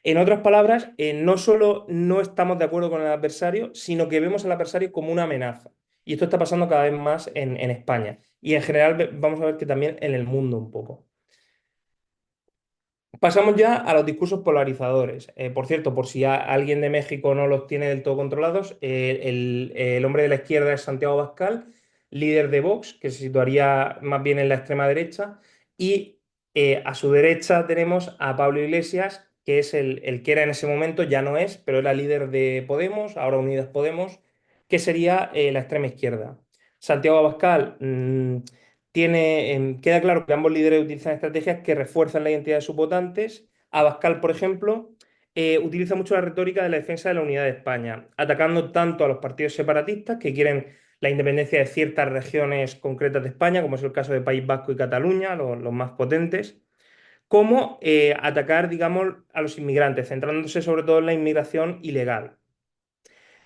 En otras palabras, no solo no estamos de acuerdo con el adversario, sino que vemos al adversario como una amenaza. Y esto está pasando cada vez más en España. Y en general vamos a ver que también en el mundo un poco. Pasamos ya a los discursos polarizadores. Por cierto, por si alguien de México no los tiene del todo controlados, el hombre de la izquierda es Santiago Abascal, líder de Vox, que se situaría más bien en la extrema derecha, y a su derecha tenemos a Pablo Iglesias, que es el que era en ese momento, ya no es, pero era líder de Podemos, ahora Unidas Podemos, que sería la extrema izquierda. Santiago Abascal queda claro que ambos líderes utilizan estrategias que refuerzan la identidad de sus votantes. Abascal, por ejemplo, utiliza mucho la retórica de la defensa de la unidad de España, atacando tanto a los partidos separatistas que quieren la independencia de ciertas regiones concretas de España, como es el caso de País Vasco y Cataluña, los más potentes, como atacar, digamos, a los inmigrantes, centrándose sobre todo en la inmigración ilegal.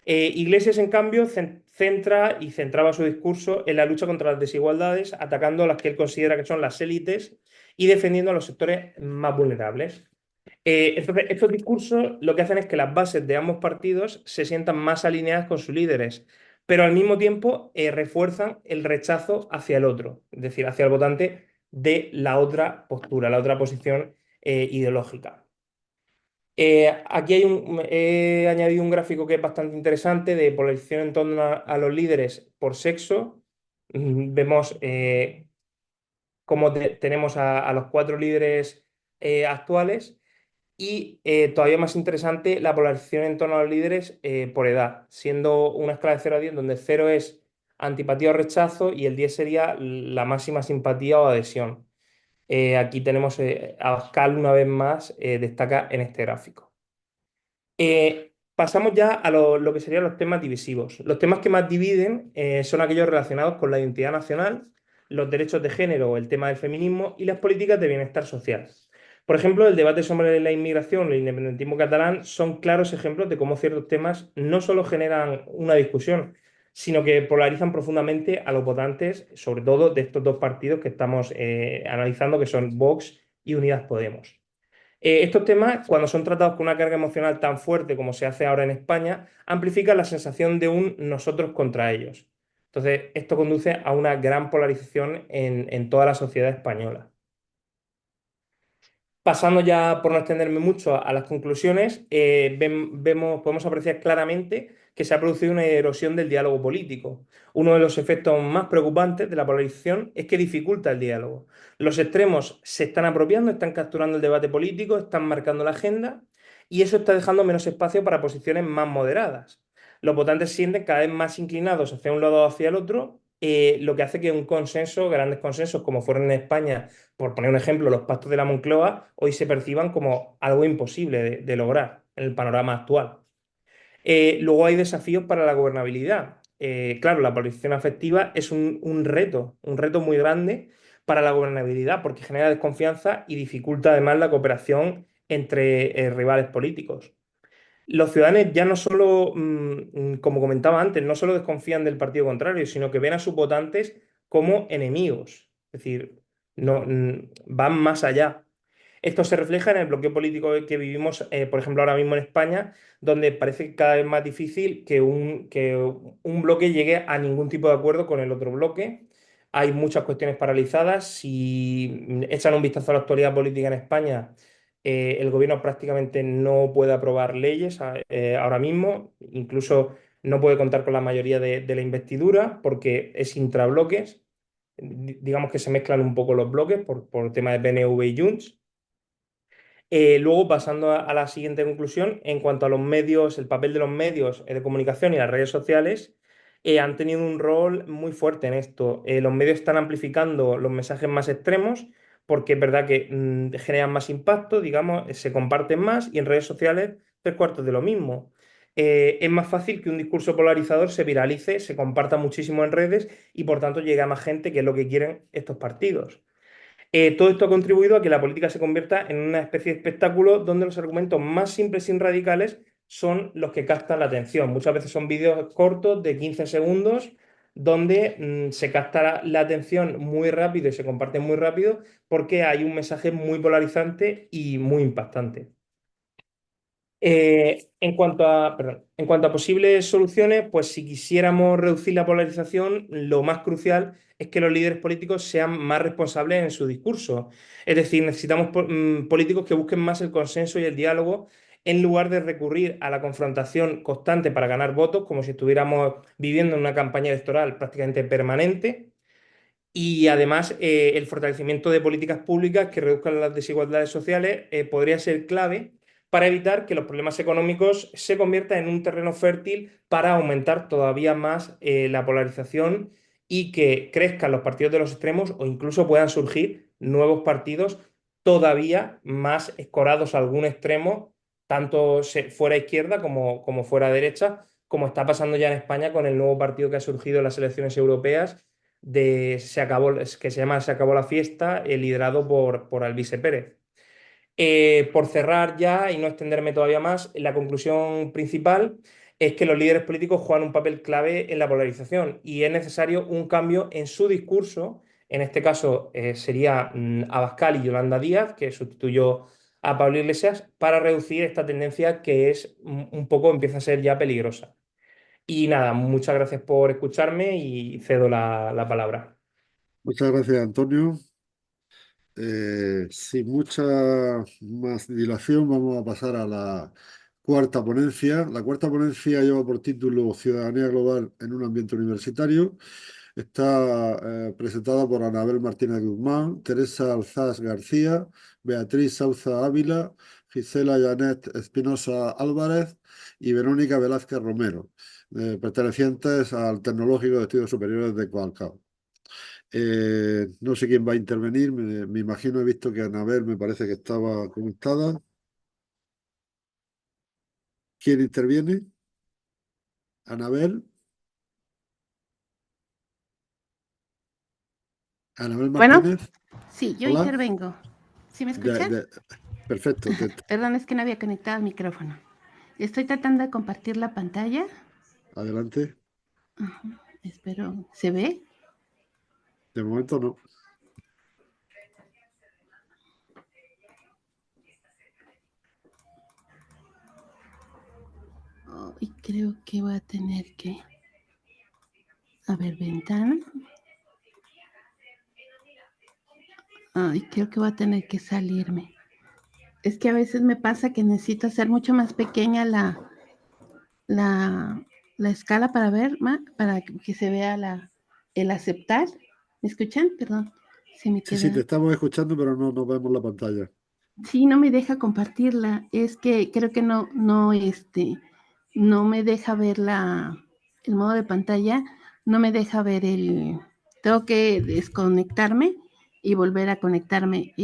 Iglesias, en cambio, centraba su discurso en la lucha contra las desigualdades, atacando a las que él considera que son las élites y defendiendo a los sectores más vulnerables. Entonces, estos discursos lo que hacen es que las bases de ambos partidos se sientan más alineadas con sus líderes, pero al mismo tiempo refuerzan el rechazo hacia el otro, es decir, hacia el votante de la otra postura, la otra posición ideológica. Aquí he añadido un gráfico que es bastante interesante de polarización en torno a los líderes por sexo. Vemos cómo tenemos a los 4 líderes actuales y todavía más interesante la polarización en torno a los líderes por edad, siendo una escala de 0 a 10 donde 0 es antipatía o rechazo y el 10 sería la máxima simpatía o adhesión. Aquí tenemos Abascal una vez más, destaca en este gráfico. Pasamos ya a lo que serían los temas divisivos. Los temas que más dividen son aquellos relacionados con la identidad nacional, los derechos de género o el tema del feminismo y las políticas de bienestar social. Por ejemplo, el debate sobre la inmigración o el independentismo catalán son claros ejemplos de cómo ciertos temas no solo generan una discusión, sino que polarizan profundamente a los votantes, sobre todo de estos 2 partidos que estamos analizando, que son Vox y Unidas Podemos. Estos temas, cuando son tratados con una carga emocional tan fuerte como se hace ahora en España, amplifican la sensación de un nosotros contra ellos. Entonces, esto conduce a una gran polarización en toda la sociedad española. Pasando ya, por no extenderme mucho, a las conclusiones, podemos apreciar claramente que se ha producido una erosión del diálogo político. Uno de los efectos más preocupantes de la polarización es que dificulta el diálogo. Los extremos se están apropiando, están capturando el debate político, están marcando la agenda y eso está dejando menos espacio para posiciones más moderadas. Los votantes se sienten cada vez más inclinados hacia un lado o hacia el otro, lo que hace que un consenso, grandes consensos como fueron en España, por poner un ejemplo, los pactos de la Moncloa, hoy se perciban como algo imposible de lograr en el panorama actual. Luego hay desafíos para la gobernabilidad. Claro, la polarización afectiva es un reto muy grande para la gobernabilidad porque genera desconfianza y dificulta además la cooperación entre rivales políticos. Los ciudadanos ya no solo, como comentaba antes, no solo desconfían del partido contrario, sino que ven a sus votantes como enemigos. Es decir, no, van más allá. Esto se refleja en el bloqueo político que vivimos, por ejemplo, ahora mismo en España, donde parece cada vez más difícil que un bloque llegue a ningún tipo de acuerdo con el otro bloque. Hay muchas cuestiones paralizadas. Si echan un vistazo a la actualidad política en España, el gobierno prácticamente no puede aprobar leyes ahora mismo, incluso no puede contar con la mayoría de la investidura porque es intrabloques. Digamos que se mezclan un poco los bloques por tema de PNV y Junts. Luego, pasando a la siguiente conclusión, en cuanto a los medios, el papel de los medios de comunicación y las redes sociales, han tenido un rol muy fuerte en esto. Los medios están amplificando los mensajes más extremos porque es verdad que generan más impacto, digamos, se comparten más y en redes sociales 3/4 de lo mismo. Es más fácil que un discurso polarizador se viralice, se comparta muchísimo en redes y por tanto llegue a más gente, que es lo que quieren estos partidos. Todo esto ha contribuido a que la política se convierta en una especie de espectáculo donde los argumentos más simples y radicales son los que captan la atención. Muchas veces son vídeos cortos de 15 segundos donde se capta la atención muy rápido y se comparte muy rápido porque hay un mensaje muy polarizante y muy impactante. En cuanto a posibles soluciones, pues si quisiéramos reducir la polarización, lo más crucial es que los líderes políticos sean más responsables en su discurso. Es decir, necesitamos políticos que busquen más el consenso y el diálogo en lugar de recurrir a la confrontación constante para ganar votos, como si estuviéramos viviendo en una campaña electoral prácticamente permanente. Y además, el fortalecimiento de políticas públicas que reduzcan las desigualdades sociales podría ser clave para evitar que los problemas económicos se conviertan en un terreno fértil para aumentar todavía más la polarización y que crezcan los partidos de los extremos o incluso puedan surgir nuevos partidos todavía más escorados a algún extremo, tanto fuera izquierda como fuera derecha, como está pasando ya en España con el nuevo partido que ha surgido en las elecciones europeas, que se llama Se acabó la fiesta, liderado por Alvise Pérez. Por cerrar ya y no extenderme todavía más, la conclusión principal es que los líderes políticos juegan un papel clave en la polarización y es necesario un cambio en su discurso. En este caso sería Abascal y Yolanda Díaz, que sustituyó a Pablo Iglesias, para reducir esta tendencia que es un poco, empieza a ser ya peligrosa. Y nada, muchas gracias por escucharme y cedo la palabra. Muchas gracias, Antonio. Sin mucha más dilación, vamos a pasar a la cuarta ponencia. La cuarta ponencia lleva por título Ciudadanía Global en un ambiente universitario. Está presentada por Anabel Martínez Guzmán, Teresa Alzás García, Beatriz Sauza Ávila, Gisela Janet Espinosa Álvarez y Verónica Velázquez Romero, pertenecientes al Tecnológico de Estudios Superiores de Coalcao. No sé quién va a intervenir, me imagino, he visto que Anabel me parece que estaba conectada. ¿Quién interviene? Anabel. Anabel Bueno, Martínez. sí, yo Hola. intervengo. ¿Sí me escuchan? Perfecto. Perdón, es que no había conectado el micrófono. Estoy tratando de compartir la pantalla. Adelante. Espero, ¿se ve? De momento no. Y creo que voy a tener que... A ver, ventana. Ay, creo que voy a tener que salirme. Es que a veces me pasa que necesito hacer mucho más pequeña la escala para ver, para que se vea el aceptar. ¿Me escuchan? Perdón. Sí, te estamos escuchando, pero no vemos la pantalla. Sí, no me deja compartirla. Es que creo que no me deja ver el modo de pantalla, no me deja ver tengo que desconectarme y volver a conectarme,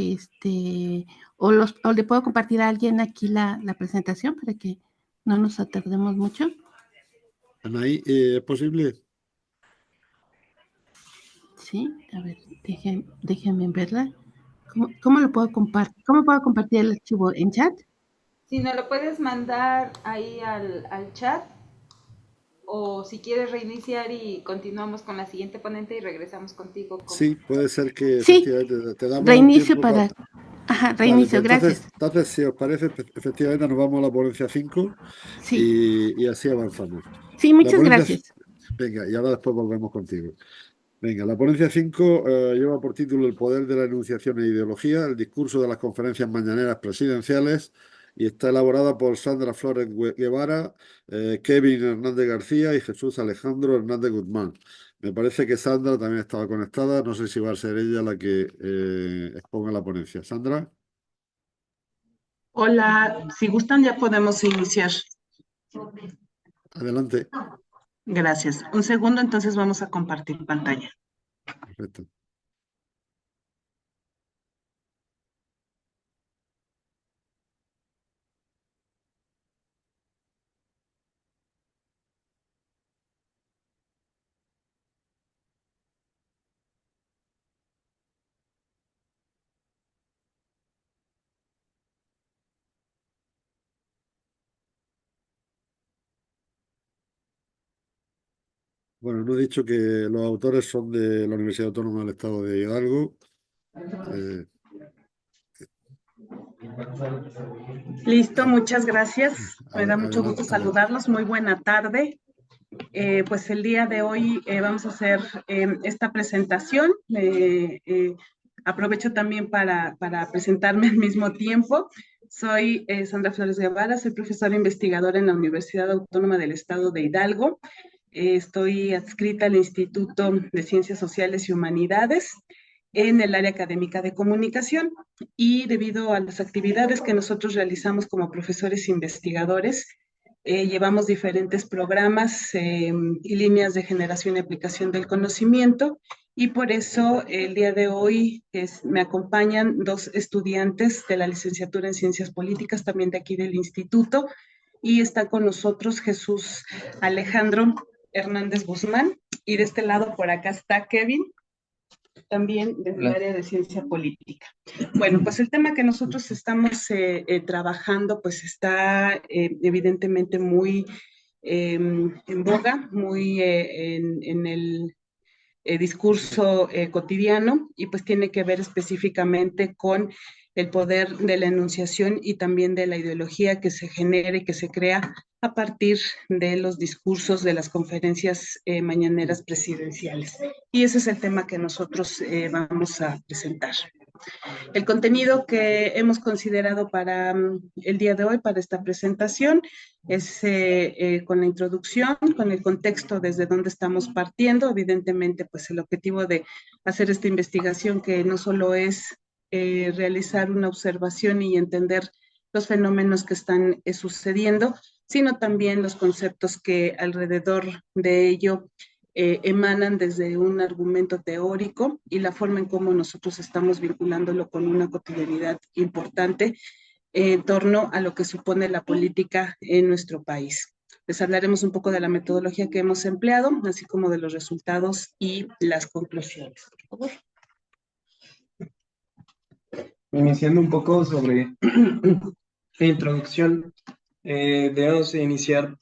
o le puedo compartir a alguien aquí la presentación para que no nos atardemos mucho. Anaí, ¿es posible? Sí, a ver, déjenme verla. ¿Cómo lo puedo compartir? ¿Cómo puedo compartir el archivo en chat? Si no lo puedes mandar ahí al chat, o si quieres reiniciar y continuamos con la siguiente ponente y regresamos contigo. Sí, puede ser que Sí, efectivamente te damos reinicio un tiempo Ajá, reinicio, vale, pues gracias. entonces, si os parece, efectivamente nos vamos a la ponencia 5 Sí. y así avanzamos. Sí, muchas gracias. Venga, y ahora después volvemos contigo. Venga, la ponencia 5 lleva por título El poder de la enunciación e ideología, el discurso de las conferencias mañaneras presidenciales, y está elaborada por Sandra Flores Guevara, Kevin Hernández García y Jesús Alejandro Hernández Guzmán. Me parece que Sandra también estaba conectada, no sé si va a ser ella la que exponga la ponencia. Sandra. Hola, si gustan ya podemos iniciar. Adelante. Gracias. Un segundo, entonces vamos a compartir pantalla. Perfecto. Bueno, no he dicho que los autores son de la Universidad Autónoma del Estado de Hidalgo. Listo, muchas gracias. Me da mucho Adelante. gusto saludarlos. Muy buena tarde. Pues el día de hoy vamos a hacer esta presentación. Aprovecho también para presentarme al mismo tiempo. Soy Sandra Flores Guevara, soy profesora investigadora en la Universidad Autónoma del Estado de Hidalgo. Estoy adscrita al Instituto de Ciencias Sociales y Humanidades en el área académica de comunicación, y debido a las actividades que nosotros realizamos como profesores investigadores, llevamos diferentes programas y líneas de generación y aplicación del conocimiento, y por eso el día de hoy me acompañan dos estudiantes de la licenciatura en Ciencias Políticas, también de aquí del instituto, y está con nosotros Jesús Alejandro Hernández Guzmán, y de este lado por acá está Kevin, también desde el área de ciencia política. Bueno, pues el tema que nosotros estamos trabajando pues está evidentemente muy en boga, muy en el discurso cotidiano, y pues tiene que ver específicamente con el poder de la enunciación y también de la ideología que se genere, que se crea a partir de los discursos de las conferencias mañaneras presidenciales. Y ese es el tema que nosotros vamos a presentar. El contenido que hemos considerado para el día de hoy, para esta presentación, es con la introducción, con el contexto desde donde estamos partiendo. Evidentemente, pues el objetivo de hacer esta investigación, que no solo es realizar una observación y entender los fenómenos que están sucediendo, sino también los conceptos que alrededor de ello emanan desde un argumento teórico y la forma en cómo nosotros estamos vinculándolo con una cotidianidad importante en torno a lo que supone la política en nuestro país. Les hablaremos un poco de la metodología que hemos empleado, así como de los resultados y las conclusiones. Por favor. Iniciando un poco sobre la introducción, debemos iniciar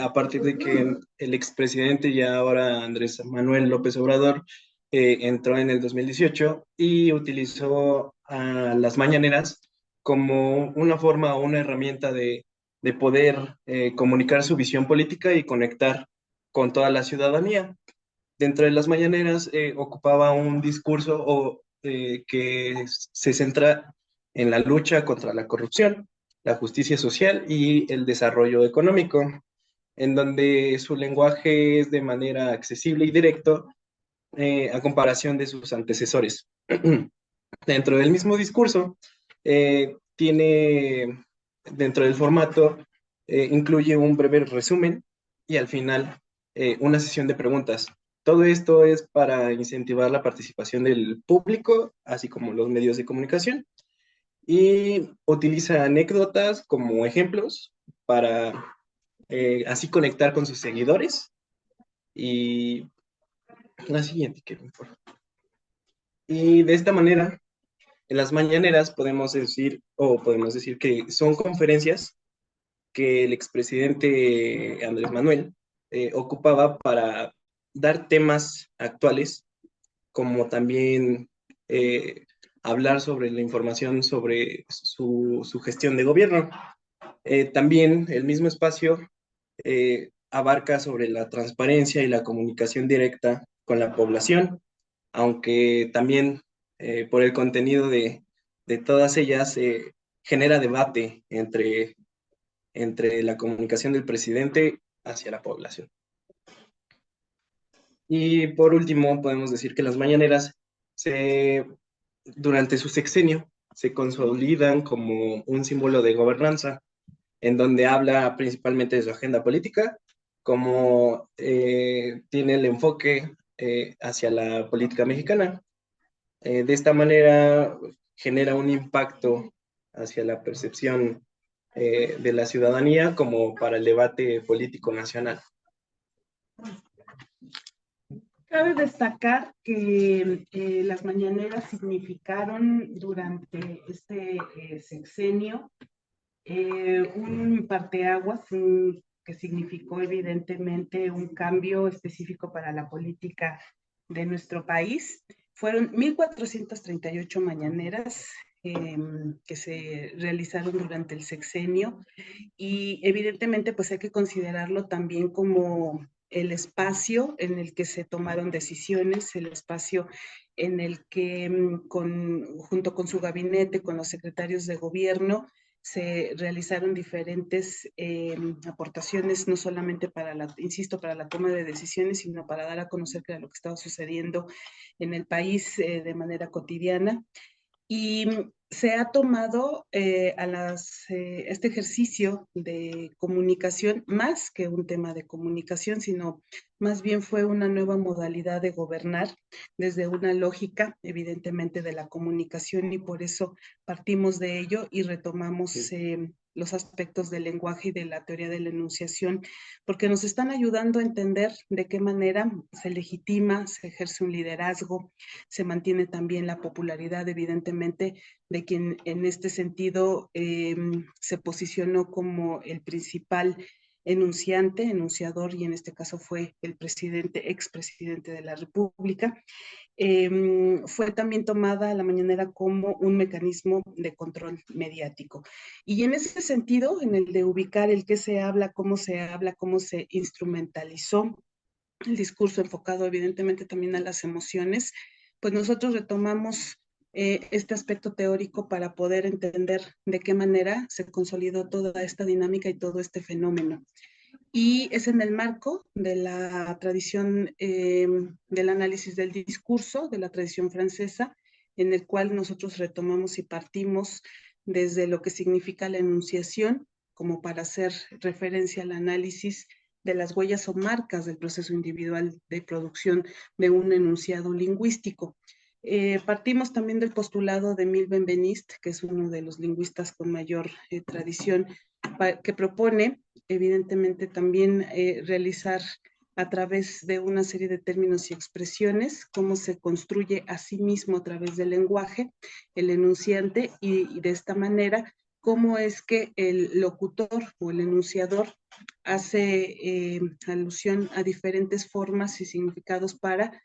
a partir de que el expresidente, ya ahora Andrés Manuel López Obrador, entró en el 2018 y utilizó a las mañaneras como una forma o una herramienta de poder comunicar su visión política y conectar con toda la ciudadanía. Dentro de las mañaneras ocupaba un discurso que se centra en la lucha contra la corrupción, la justicia social y el desarrollo económico, en donde su lenguaje es de manera accesible y directo a comparación de sus antecesores. Dentro del mismo discurso, tiene, dentro del formato, incluye un breve resumen y al final una sesión de preguntas. Todo esto es para incentivar la participación del público, así como los medios de comunicación, y utiliza anécdotas como ejemplos para así conectar con sus seguidores. Y la siguiente, Kevin, por favor. Y de esta manera, en las mañaneras podemos decir que son conferencias que el expresidente Andrés Manuel ocupaba para dar temas actuales, como también hablar sobre la información sobre su gestión de gobierno. También el mismo espacio abarca sobre la transparencia y la comunicación directa con la población, aunque también por el contenido de todas ellas genera debate entre la comunicación del presidente hacia la población. Y por último, podemos decir que las mañaneras, durante su sexenio, se consolidan como un símbolo de gobernanza, en donde habla principalmente de su agenda política, como tiene el enfoque hacia la política mexicana. De esta manera genera un impacto hacia la percepción de la ciudadanía como para el debate político nacional. Cabe destacar que las mañaneras significaron durante este sexenio un parteaguas que significó evidentemente un cambio específico para la política de nuestro país. Fueron 1,438 mañaneras que se realizaron durante el sexenio, y evidentemente pues hay que considerarlo también como el espacio en el que se tomaron decisiones, el espacio en el que junto con su gabinete, con los secretarios de gobierno, se realizaron diferentes aportaciones, no solamente para la toma de decisiones, sino para dar a conocer qué era lo que estaba sucediendo en el país de manera cotidiana. Y se ha tomado este ejercicio de comunicación más que un tema de comunicación, sino más bien fue una nueva modalidad de gobernar desde una lógica, evidentemente, de la comunicación, y por eso partimos de ello y retomamos los aspectos del lenguaje y de la teoría de la enunciación, porque nos están ayudando a entender de qué manera se legitima, se ejerce un liderazgo, se mantiene también la popularidad, evidentemente, de quien en este sentido se posicionó como el principal enunciador, y en este caso fue el expresidente de la República. Fue también tomada la mañanera como un mecanismo de control mediático. Y en ese sentido, en el de ubicar el qué se habla, cómo se instrumentalizó el discurso enfocado evidentemente también a las emociones, pues nosotros retomamos este aspecto teórico para poder entender de qué manera se consolidó toda esta dinámica y todo este fenómeno. Y es en el marco de la tradición del análisis del discurso, de la tradición francesa, en el cual nosotros retomamos y partimos desde lo que significa la enunciación, como para hacer referencia al análisis de las huellas o marcas del proceso individual de producción de un enunciado lingüístico. Partimos también del postulado de Emile Benveniste, que es uno de los lingüistas con mayor tradición, que propone evidentemente también realizar a través de una serie de términos y expresiones cómo se construye a sí mismo a través del lenguaje el enunciante, y de esta manera cómo es que el locutor o el enunciador hace alusión a diferentes formas y significados para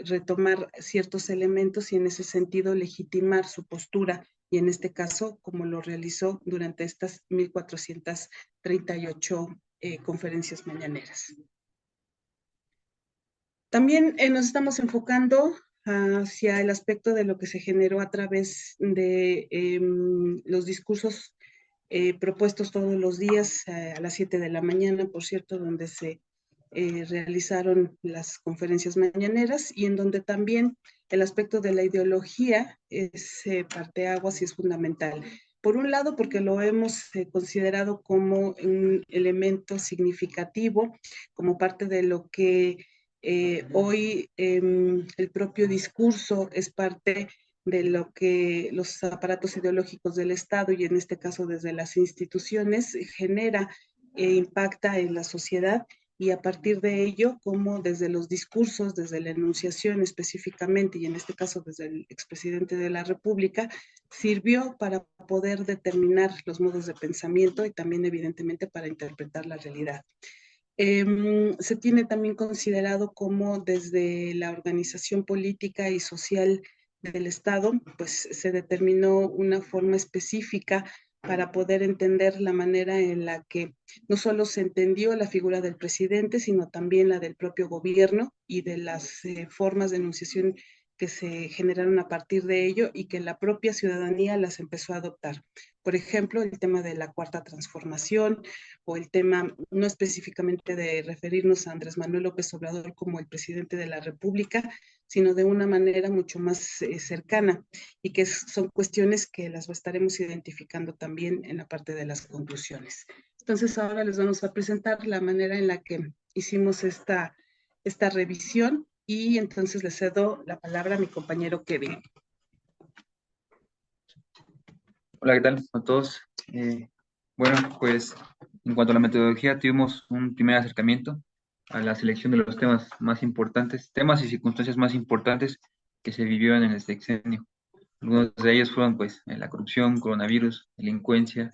retomar ciertos elementos y en ese sentido legitimar su postura, y en este caso como lo realizó durante estas 1438 conferencias mañaneras. También nos estamos enfocando hacia el aspecto de lo que se generó a través de los discursos propuestos todos los días a las 7 de la mañana, por cierto, donde se realizaron las conferencias mañaneras, y en donde también el aspecto de la ideología es parteaguas y es fundamental. Por un lado, porque lo hemos considerado como un elemento significativo, como parte de lo que hoy el propio discurso es parte de lo que los aparatos ideológicos del Estado, y en este caso desde las instituciones, genera e impacta en la sociedad, y a partir de ello, como desde los discursos, desde la enunciación específicamente, y en este caso desde el expresidente de la República, sirvió para poder determinar los modos de pensamiento y también evidentemente para interpretar la realidad. Se tiene también considerado como desde la organización política y social del Estado, pues se determinó una forma específica para poder entender la manera en la que no solo se entendió la figura del presidente, sino también la del propio gobierno y de las formas de enunciación que se generaron a partir de ello y que la propia ciudadanía las empezó a adoptar. Por ejemplo, el tema de la cuarta transformación, o el tema no específicamente de referirnos a Andrés Manuel López Obrador como el presidente de la República, sino de una manera mucho más cercana, y que son cuestiones que las estaremos identificando también en la parte de las conclusiones. Entonces ahora les vamos a presentar la manera en la que hicimos esta revisión, y entonces le cedo la palabra a mi compañero Kevin. Hola, ¿qué tal a todos? Bueno, pues en cuanto a la metodología, tuvimos un primer acercamiento a la selección de los temas más importantes, temas y circunstancias más importantes que se vivieron en el sexenio. Algunos de ellos fueron, pues, la corrupción, coronavirus, delincuencia,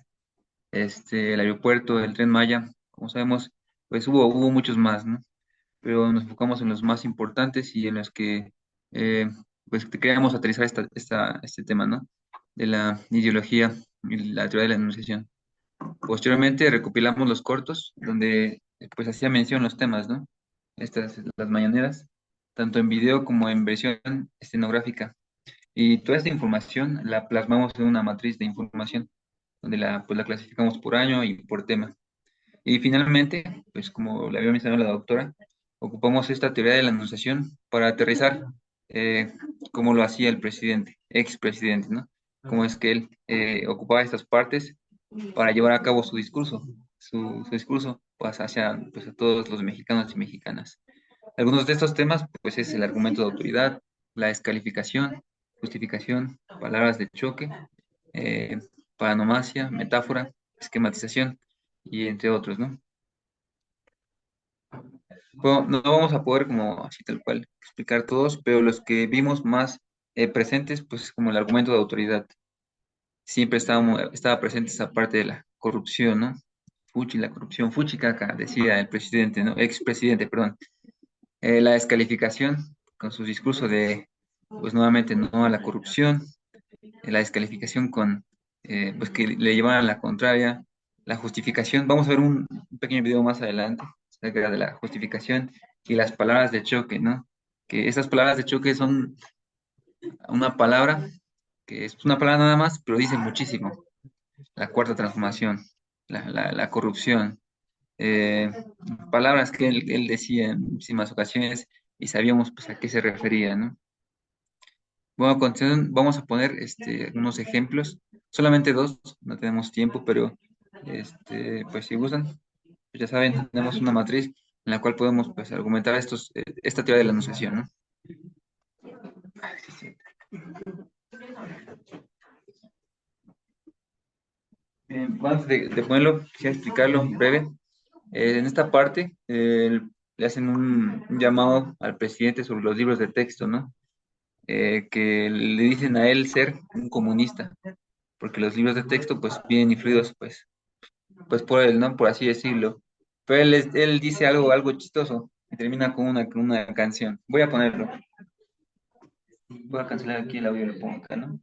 el aeropuerto, el Tren Maya. Como sabemos, pues hubo muchos más, ¿no? Pero nos enfocamos en los más importantes y en los que, pues, queríamos aterrizar este tema, ¿no? De la ideología y la teoría de la enunciación. Posteriormente recopilamos los cortos, donde pues hacía mención los temas, ¿no? Las mañaneras, tanto en video como en versión escenográfica. Y toda esta información la plasmamos en una matriz de información, donde pues la clasificamos por año y por tema. Y finalmente, pues como le había mencionado la doctora, ocupamos esta teoría de la enunciación para aterrizar cómo lo hacía el expresidente, ¿no? Cómo es que él ocupaba estas partes para llevar a cabo su discurso, su discurso pues, hacia pues, a todos los mexicanos y mexicanas. Algunos de estos temas, pues es el argumento de autoridad, la descalificación, justificación, palabras de choque, paranomasia, metáfora, esquematización y entre otros, ¿no? Bueno, no vamos a poder como así tal cual explicar todos, pero los que vimos más presentes, pues como el argumento de autoridad. Siempre estaba presente esa parte de la corrupción, ¿no? La corrupción, fuchicaca, decía el presidente, ¿no? Expresidente, perdón. La descalificación con su discurso de, pues nuevamente, no a la corrupción, la descalificación con, pues que le llevaran la contraria, la justificación. Vamos a ver un pequeño video más adelante acerca de la justificación y las palabras de choque, ¿no? Que esas palabras de choque son una palabra, que es una palabra nada más, pero dice muchísimo. La cuarta transformación, la corrupción, eh, palabras que él decía en muchísimas ocasiones y sabíamos pues a qué se refería, ¿no? Bueno, a continuación vamos a poner unos ejemplos, solamente dos, no tenemos tiempo, pero pues si gustan, pues ya saben, tenemos una matriz en la cual podemos pues argumentar esta teoría de la enunciación, ¿no? Bien, bueno, antes de ponerlo, quisiera explicarlo en breve. En esta parte le hacen un llamado al presidente sobre los libros de texto, ¿no? Que le dicen a él ser un comunista, porque los libros de texto pues vienen influidos pues por él, ¿no? Por así decirlo. Pero él dice algo chistoso y termina con una canción. Voy a ponerlo. Voy a cancelar aquí el audio y lo pongo acá, ¿no?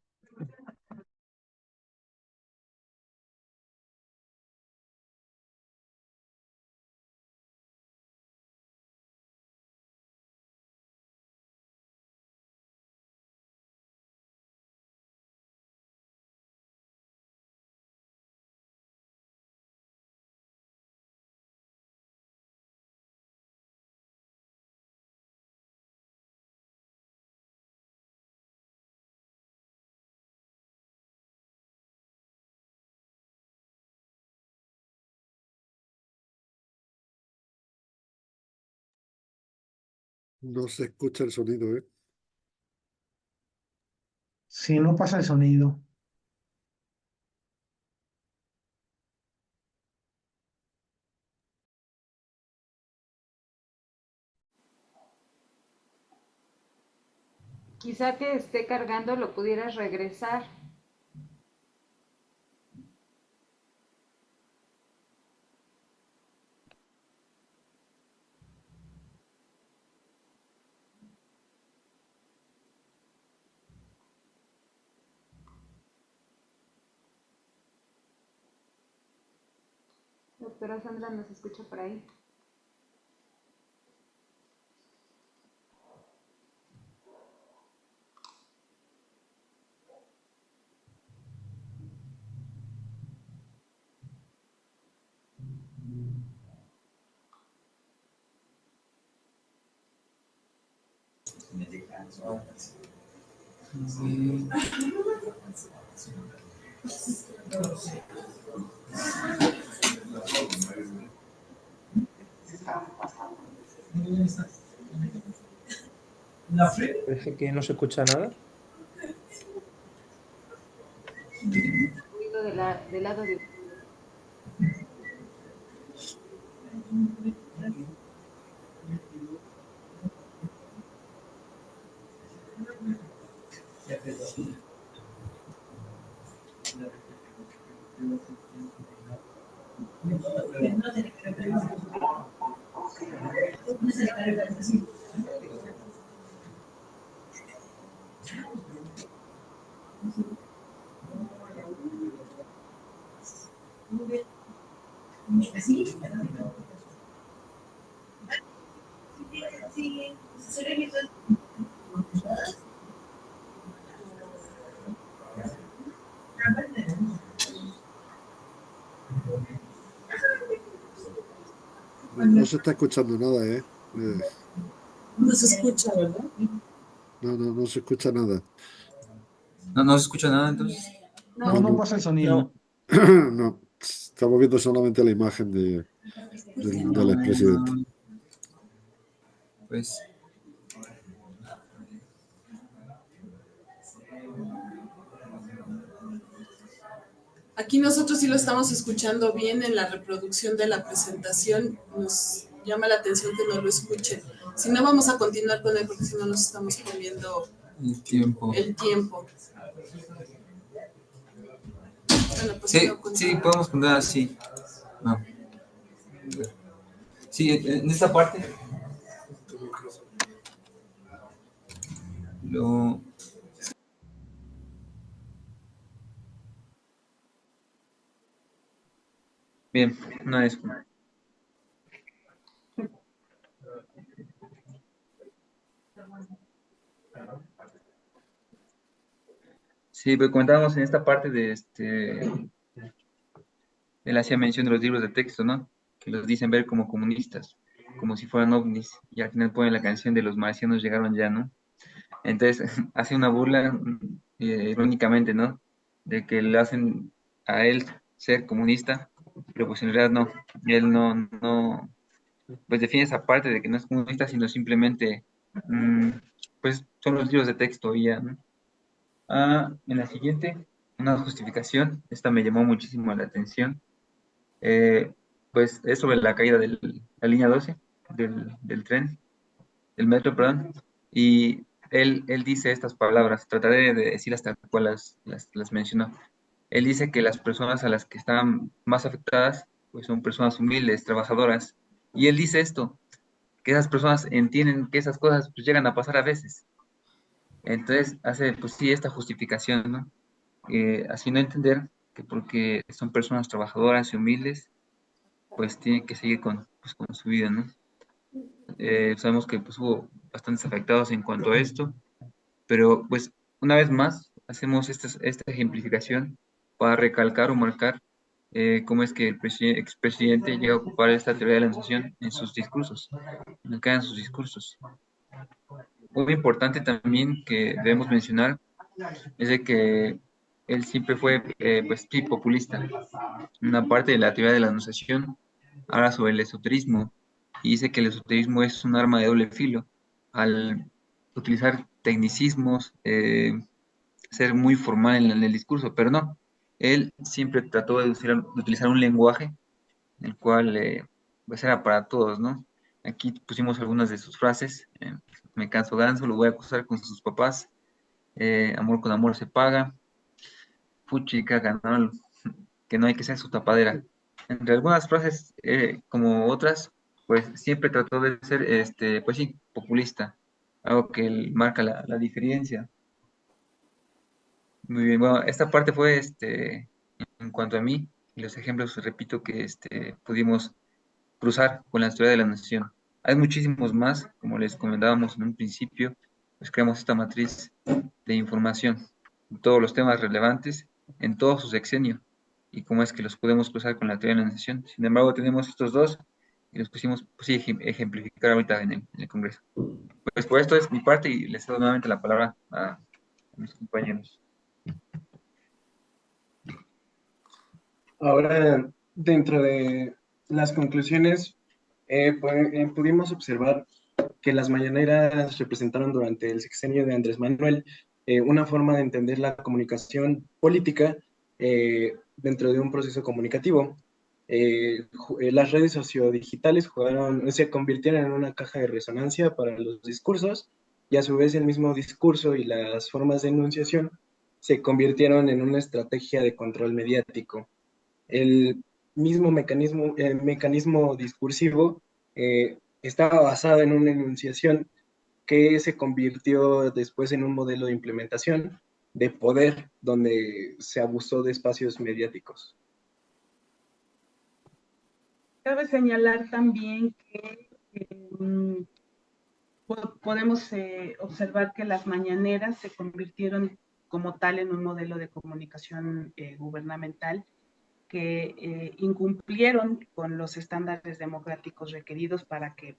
No se escucha el sonido, ¿eh? Si no pasa el sonido. Quizá que esté cargando lo pudieras regresar. Doctora Sandra, ¿nos escucha por ahí? Parece que no se escucha nada. Ruido del lado de... No se está escuchando nada, ¿eh? No se escucha, ¿verdad? No se escucha nada. No se escucha nada entonces. No, no pasa el sonido. No, estamos viendo solamente la imagen del expresidente. Pues Aquí nosotros sí lo estamos escuchando bien en la reproducción de la presentación. Nos llama la atención que no lo escuchen. Si no, vamos a continuar con él porque si no nos estamos comiendo El tiempo. el tiempo. Bueno, pues Sí, no, sí, podemos contar así. No. Sí, en esta parte lo... Bien, una vez. Sí, pues comentábamos en esta parte de él hacía mención de los libros de texto, ¿no? Que los dicen ver como comunistas, como si fueran ovnis, y al final ponen la canción de los marcianos llegaron ya, ¿no? Entonces hace una burla, irónicamente, ¿no? De que le hacen a él ser comunista, pero pues en realidad no, él no, pues define esa parte de que no es comunista, sino simplemente, pues son los libros de texto y ya, ¿no? En la siguiente, una justificación, esta me llamó muchísimo la atención, pues es sobre la caída de la línea 12 del tren, del metro, perdón, y él dice estas palabras, trataré de decirlas tal cual las mencionó. Él dice que las personas a las que están más afectadas, pues son personas humildes, trabajadoras, y él dice esto, que esas personas entienden que esas cosas pues llegan a pasar a veces. Entonces hace, pues sí, esta justificación, ¿no? Haciendo entender que porque son personas trabajadoras y humildes, pues tienen que seguir pues, con su vida, ¿no? Sabemos que pues, hubo bastantes afectados en cuanto a esto, pero pues una vez más hacemos esta ejemplificación para recalcar o marcar cómo es que el expresidente llega a ocupar esta teoría de la anunciación en sus discursos, en sus discursos. Muy importante también que debemos mencionar es de que él siempre fue, pues, sí, populista. Una parte de la teoría de la anunciación habla sobre el esoterismo y dice que el esoterismo es un arma de doble filo al utilizar tecnicismos, ser muy formal en el discurso, pero no. Él siempre trató de utilizar un lenguaje el cual pues era para todos, ¿no? Aquí pusimos algunas de sus frases. Me canso ganso, lo voy a acusar con sus papás. Amor con amor se paga. Fuchi caga, ¿no? Que no hay que ser su tapadera. Entre algunas frases, como otras, pues siempre trató de ser, pues sí, populista, algo que marca la diferencia. Muy bien, bueno, esta parte fue, en cuanto a mí, y los ejemplos, repito, que pudimos cruzar con la historia de la nación. Hay muchísimos más, como les comentábamos en un principio, pues creamos esta matriz de información, todos los temas relevantes en todo su sexenio, y cómo es que los podemos cruzar con la teoría de la nación. Sin embargo, tenemos estos dos, y los pusimos, pues sí, ejemplificar ahorita en el Congreso. Pues por esto es mi parte, y les cedo nuevamente la palabra a mis compañeros. Ahora, dentro de las conclusiones, pudimos observar que las mañaneras representaron durante el sexenio de Andrés Manuel una forma de entender la comunicación política dentro de un proceso comunicativo. Las redes sociodigitales se convirtieron en una caja de resonancia para los discursos y a su vez el mismo discurso y las formas de enunciación se convirtieron en una estrategia de control mediático. El mismo mecanismo discursivo estaba basado en una enunciación que se convirtió después en un modelo de implementación de poder donde se abusó de espacios mediáticos. Cabe señalar también que podemos observar que las mañaneras se convirtieron como tal en un modelo de comunicación gubernamental que incumplieron con los estándares democráticos requeridos para que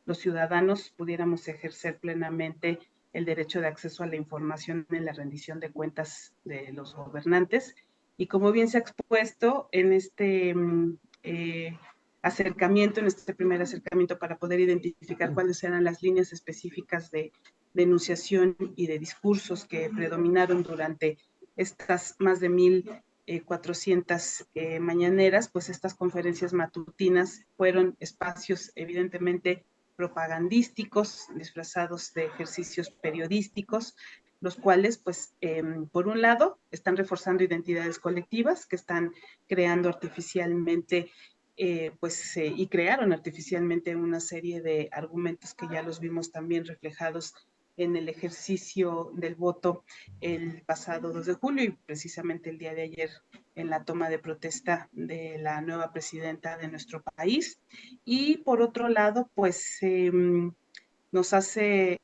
los ciudadanos pudiéramos ejercer plenamente el derecho de acceso a la información en la rendición de cuentas de los gobernantes. Y como bien se ha expuesto en este acercamiento, en este primer acercamiento, para poder identificar cuáles eran las líneas específicas de enunciación y de discursos que predominaron durante estas más de 1000 400 mañaneras, pues estas conferencias matutinas fueron espacios evidentemente propagandísticos, disfrazados de ejercicios periodísticos, los cuales, pues, por un lado, están reforzando identidades colectivas que están creando artificialmente, y crearon artificialmente una serie de argumentos que ya los vimos también reflejados en el ejercicio del voto el pasado 2 de julio y precisamente el día de ayer en la toma de protesta de la nueva presidenta de nuestro país. Y por otro lado, pues nos hace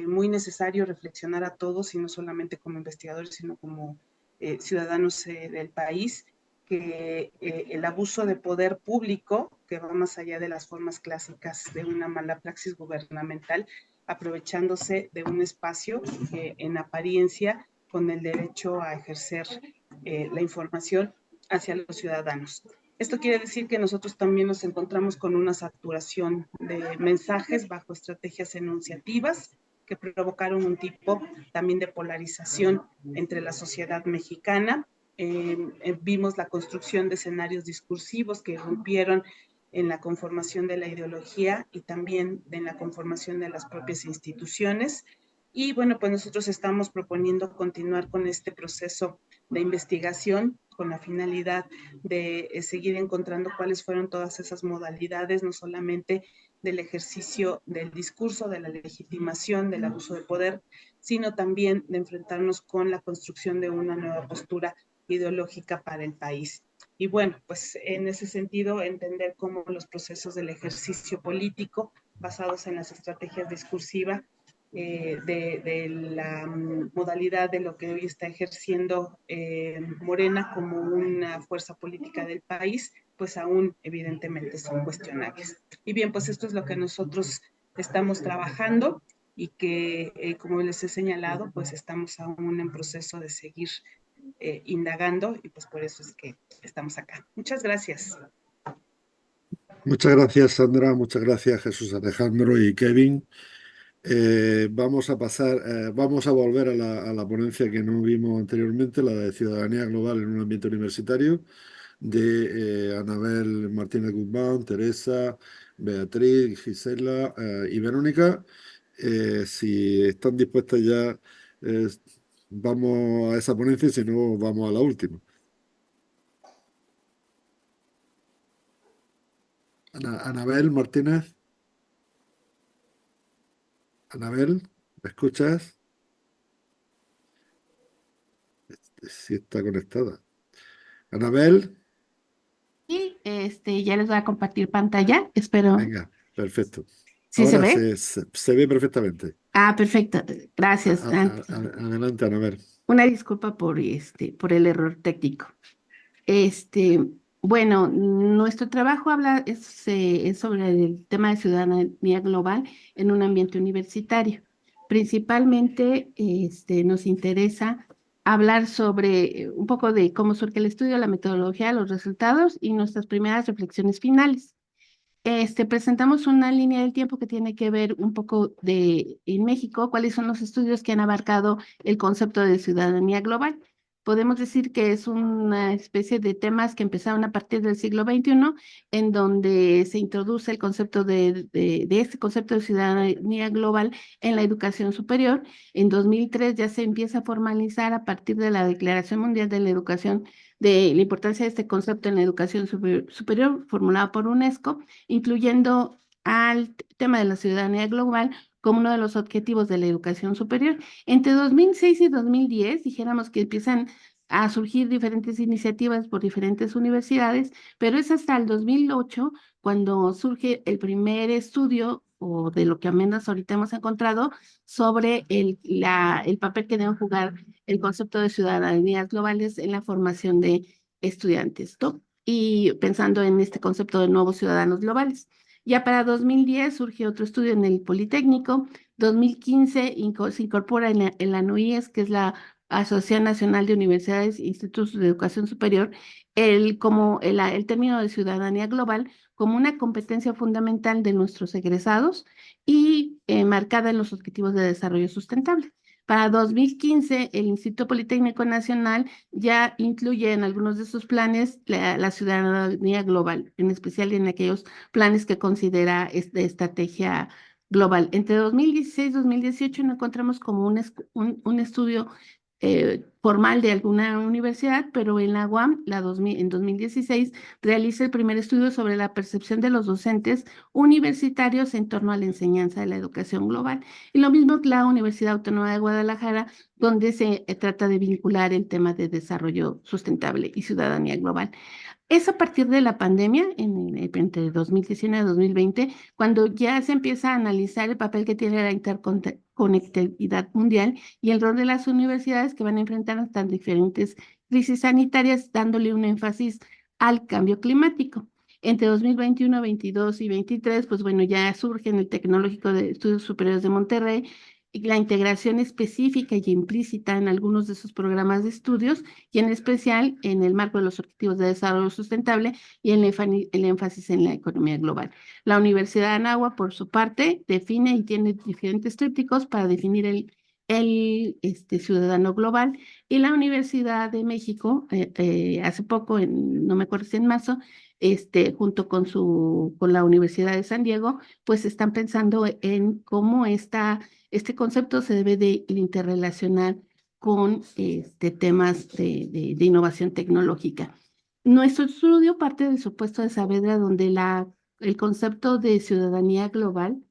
muy necesario reflexionar a todos, y no solamente como investigadores, sino como ciudadanos del país, que el abuso de poder público, que va más allá de las formas clásicas de una mala praxis gubernamental, aprovechándose de un espacio en apariencia con el derecho a ejercer la información hacia los ciudadanos. Esto quiere decir que nosotros también nos encontramos con una saturación de mensajes bajo estrategias enunciativas que provocaron un tipo también de polarización entre la sociedad mexicana. Vimos la construcción de escenarios discursivos que irrumpieron en la conformación de la ideología y también en la conformación de las propias instituciones. Y bueno, pues nosotros estamos proponiendo continuar con este proceso de investigación con la finalidad de seguir encontrando cuáles fueron todas esas modalidades, no solamente del ejercicio del discurso, de la legitimación, del abuso de poder, sino también de enfrentarnos con la construcción de una nueva postura ideológica para el país. Y bueno, pues en ese sentido, entender cómo los procesos del ejercicio político basados en las estrategias discursivas de la modalidad de lo que hoy está ejerciendo Morena como una fuerza política del país, pues aún evidentemente son cuestionables. Y bien, pues esto es lo que nosotros estamos trabajando y que, como les he señalado, pues estamos aún en proceso de seguir indagando y pues por eso es que estamos acá. Muchas gracias. Muchas gracias, Sandra. Muchas gracias, Jesús Alejandro y Kevin. Vamos a pasar, vamos a volver a la ponencia que no vimos anteriormente, la de Ciudadanía Global en un ambiente universitario, de Anabel Martínez Guzmán, Teresa, Beatriz, Gisela y Verónica. Si están dispuestas ya, vamos a esa ponencia, si no, vamos a la última. Anabel Martínez. Anabel, ¿me escuchas? Sí está conectada. Anabel. Y ya les voy a compartir pantalla, espero. Venga, perfecto. ¿Sí se Ahora ve? se ve perfectamente. Ah, perfecto. Gracias. Adelante, Anabel. Una disculpa por el error técnico. Bueno, nuestro trabajo es sobre el tema de ciudadanía global en un ambiente universitario. Principalmente nos interesa hablar sobre un poco de cómo surge el estudio, la metodología, los resultados y nuestras primeras reflexiones finales. Presentamos una línea del tiempo que tiene que ver un poco en México, cuáles son los estudios que han abarcado el concepto de ciudadanía global. Podemos decir que es una especie de temas que empezaron a partir del siglo XXI, en donde se introduce el concepto de este concepto de ciudadanía global en la educación superior. En 2003 ya se empieza a formalizar a partir de la Declaración Mundial de la Educación, de la importancia de este concepto en la educación superior formulado por UNESCO, incluyendo al tema de la ciudadanía global como uno de los objetivos de la educación superior. Entre 2006 y 2010, dijéramos que empiezan a surgir diferentes iniciativas por diferentes universidades, pero es hasta el 2008 cuando surge el primer estudio, o de lo que al menos ahorita hemos encontrado, sobre el papel que deben jugar el concepto de ciudadanías globales en la formación de estudiantes, ¿no? Y pensando en este concepto de nuevos ciudadanos globales. Ya para 2010 surge otro estudio en el Politécnico, 2015 se incorpora en la NUIES, que es la Asociación Nacional de Universidades e Institutos de Educación Superior, el término de ciudadanía global como una competencia fundamental de nuestros egresados y marcada en los objetivos de desarrollo sustentable. Para 2015, el Instituto Politécnico Nacional ya incluye en algunos de sus planes la ciudadanía global, en especial en aquellos planes que considera esta estrategia global. Entre 2016 y 2018 no encontramos como un estudio formal de alguna universidad, pero en la UAM, en 2016, realiza el primer estudio sobre la percepción de los docentes universitarios en torno a la enseñanza de la educación global. Y lo mismo que la Universidad Autónoma de Guadalajara, donde se trata de vincular el tema de desarrollo sustentable y ciudadanía global. Es a partir de la pandemia, entre 2019 y 2020, cuando ya se empieza a analizar el papel que tiene la interconectividad mundial y el rol de las universidades que van a enfrentar hasta diferentes crisis sanitarias, dándole un énfasis al cambio climático. Entre 2021, 22 y 23, pues bueno, ya surge en el Tecnológico de Estudios Superiores de Monterrey la integración específica y implícita en algunos de sus programas de estudios y en especial en el marco de los Objetivos de Desarrollo Sustentable y el énfasis en la economía global. La Universidad de Anáhuac, por su parte, define y tiene diferentes trípticos para definir el ciudadano global, y la Universidad de México, hace poco, no me acuerdo si en marzo, junto con la Universidad de San Diego, pues están pensando en cómo este concepto se debe de interrelacionar con temas de innovación tecnológica. Nuestro estudio parte del supuesto de Saavedra, donde el concepto de ciudadanía global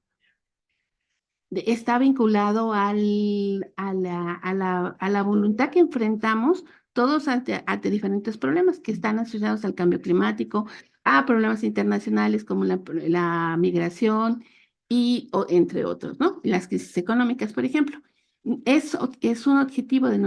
está vinculado a la voluntad que enfrentamos todos ante diferentes problemas que están asociados al cambio climático, a problemas internacionales como la migración entre otros, ¿no? Las crisis económicas, por ejemplo. Es un objetivo de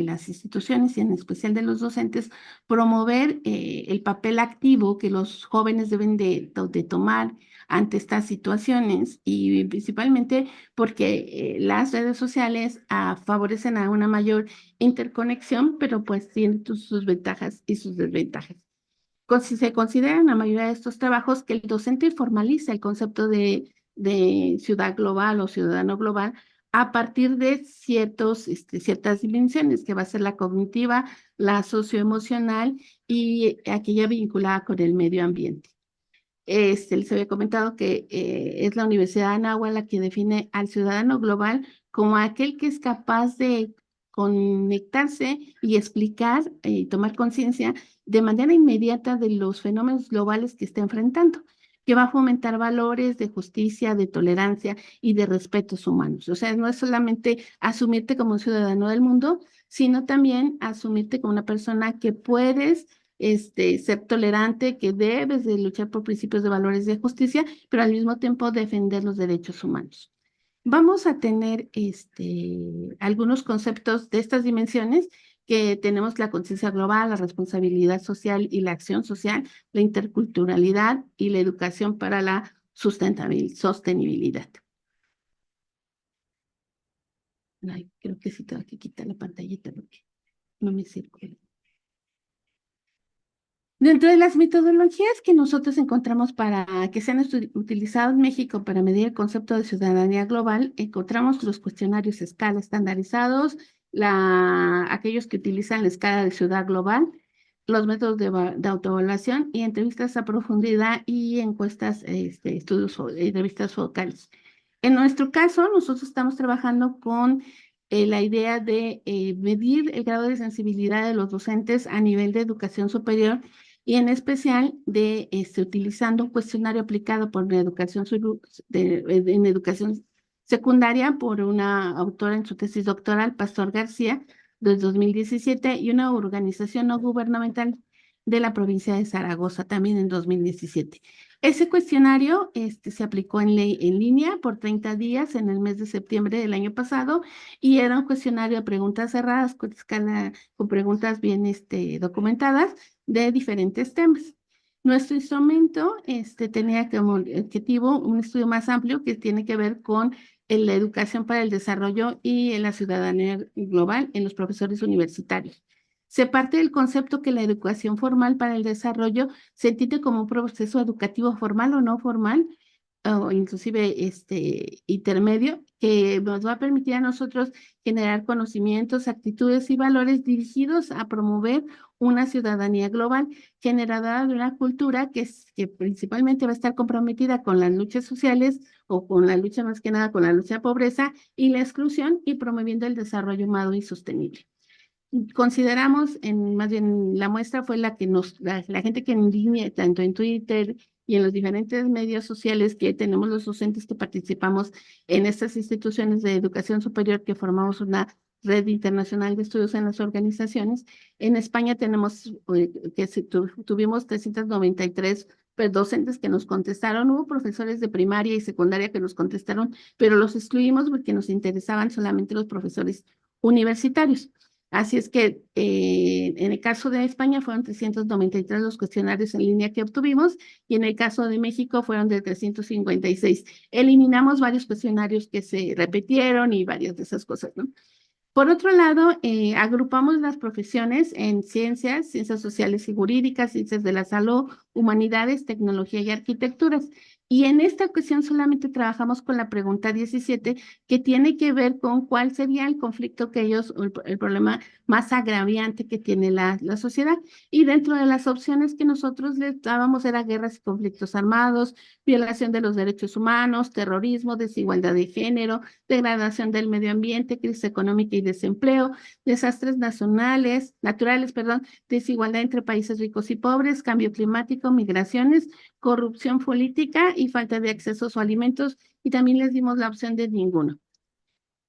las instituciones y en especial de los docentes promover el papel activo que los jóvenes deben de tomar ante estas situaciones, y principalmente porque las redes sociales favorecen a una mayor interconexión, pero pues tienen sus ventajas y sus desventajas. Se considera en la mayoría de estos trabajos que el docente formaliza el concepto de ciudad global o ciudadano global a partir de ciertas dimensiones, que va a ser la cognitiva, la socioemocional y aquella vinculada con el medio ambiente. Les había comentado que es la Universidad de Anáhuac la que define al ciudadano global como aquel que es capaz de conectarse y explicar y tomar conciencia de manera inmediata de los fenómenos globales que está enfrentando, que va a fomentar valores de justicia, de tolerancia y de respetos humanos. O sea, no es solamente asumirte como un ciudadano del mundo, sino también asumirte como una persona que puedes ser tolerante, que debes de luchar por principios de valores de justicia, pero al mismo tiempo defender los derechos humanos. Vamos a tener algunos conceptos de estas dimensiones, que tenemos la conciencia global, la responsabilidad social y la acción social, la interculturalidad y la educación para la sostenibilidad. Ay, creo que sí tengo que quitar la pantallita porque no me sirve. Dentro de las metodologías que nosotros encontramos para que sean utilizadas en México para medir el concepto de ciudadanía global, encontramos los cuestionarios escala estandarizados, aquellos que utilizan la escala de ciudad global, los métodos de autoevaluación y entrevistas a profundidad y encuestas, estudios y entrevistas focales. En nuestro caso, nosotros estamos trabajando con la idea de medir el grado de sensibilidad de los docentes a nivel de educación superior, y en especial de utilizando un cuestionario aplicado por en educación secundaria por una autora en su tesis doctoral, Pastor García, de 2017, y una organización no gubernamental de la provincia de Zaragoza, también en 2017. Ese cuestionario se aplicó en línea por 30 días en el mes de septiembre del año pasado, y era un cuestionario de preguntas cerradas con preguntas bien documentadas de diferentes temas. Nuestro instrumento tenía como objetivo un estudio más amplio que tiene que ver con la educación para el desarrollo y en la ciudadanía global en los profesores universitarios. Se parte del concepto que la educación formal para el desarrollo se entiende como un proceso educativo formal o no formal, o inclusive intermedio, que nos va a permitir a nosotros generar conocimientos, actitudes y valores dirigidos a promover una ciudadanía global generada de una cultura que principalmente va a estar comprometida con las luchas sociales o con la lucha más que nada con la lucha de pobreza y la exclusión y promoviendo el desarrollo humano y sostenible. Consideramos, más bien la muestra fue la que la gente que en línea, tanto en Twitter y en los diferentes medios sociales que tenemos los docentes que participamos en estas instituciones de educación superior que formamos una red internacional de estudios en las organizaciones. En España tenemos, tuvimos 393 docentes que nos contestaron, hubo profesores de primaria y secundaria que nos contestaron, pero los excluimos porque nos interesaban solamente los profesores universitarios. Así es que en el caso de España fueron 393 los cuestionarios en línea que obtuvimos y en el caso de México fueron de 356. Eliminamos varios cuestionarios que se repitieron y varias de esas cosas, ¿no? Por otro lado, agrupamos las profesiones en ciencias sociales y jurídicas, ciencias de la salud, humanidades, tecnología y arquitecturas. Y en esta ocasión solamente trabajamos con la pregunta 17, que tiene que ver con cuál sería el conflicto que ellos, el problema más agraviante que tiene la sociedad. Y dentro de las opciones que nosotros les dábamos era guerras y conflictos armados, violación de los derechos humanos, terrorismo, desigualdad de género, degradación del medio ambiente, crisis económica y desempleo, desastres naturales, desigualdad entre países ricos y pobres, cambio climático, migraciones, corrupción política y falta de acceso a alimentos, y también les dimos la opción de ninguno.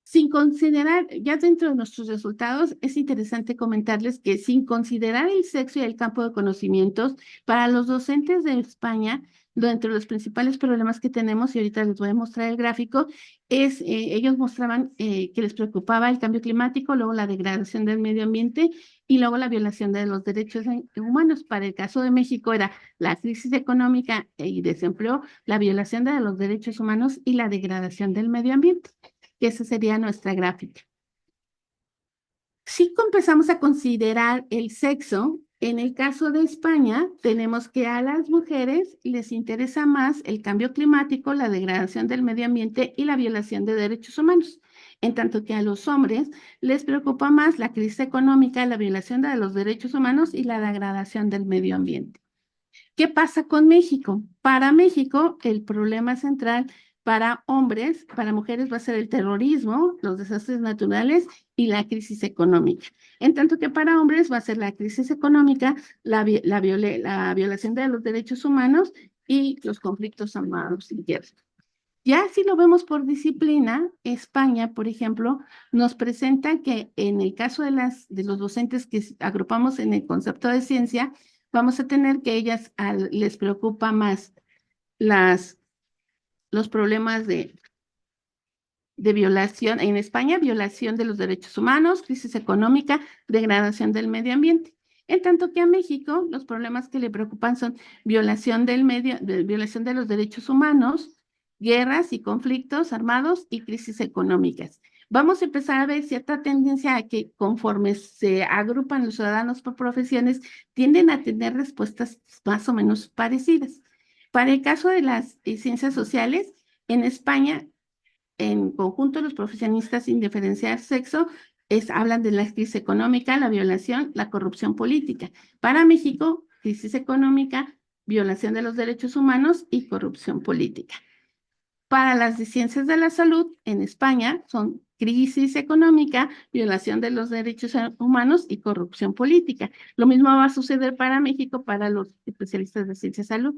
Sin considerar, ya dentro de nuestros resultados, es interesante comentarles que sin considerar el sexo y el campo de conocimientos, para los docentes de España, dentro de los principales problemas que tenemos, y ahorita les voy a mostrar el gráfico, ellos mostraban que les preocupaba el cambio climático, luego la degradación del medio ambiente y luego la violación de los derechos humanos. Para el caso de México era la crisis económica y desempleo, la violación de los derechos humanos y la degradación del medio ambiente. Esa sería nuestra gráfica. Si empezamos a considerar el sexo, en el caso de España, tenemos que a las mujeres les interesa más el cambio climático, la degradación del medio ambiente y la violación de derechos humanos, en tanto que a los hombres les preocupa más la crisis económica, la violación de los derechos humanos y la degradación del medio ambiente. ¿Qué pasa con México? Para México, el problema central para hombres, para mujeres va a ser el terrorismo, los desastres naturales y la crisis económica. En tanto que para hombres va a ser la crisis económica, la violación de los derechos humanos y los conflictos armados y guerras. Ya si lo vemos por disciplina, España, por ejemplo, nos presenta que en el caso de los docentes que agrupamos en el concepto de ciencia, vamos a tener que ellas les preocupa más los problemas de violación, en España, violación de los derechos humanos, crisis económica, degradación del medio ambiente. En tanto que a México, los problemas que le preocupan son violación violación de los derechos humanos, guerras y conflictos armados y crisis económicas. Vamos a empezar a ver cierta tendencia a que conforme se agrupan los ciudadanos por profesiones, tienden a tener respuestas más o menos parecidas. Para el caso de las ciencias sociales, en España, en conjunto los profesionistas sin diferenciar sexo, hablan de la crisis económica, la violación, la corrupción política. Para México, crisis económica, violación de los derechos humanos y corrupción política. Para las de ciencias de la salud, en España, son crisis económica, violación de los derechos humanos y corrupción política. Lo mismo va a suceder para México, para los especialistas de ciencia de salud,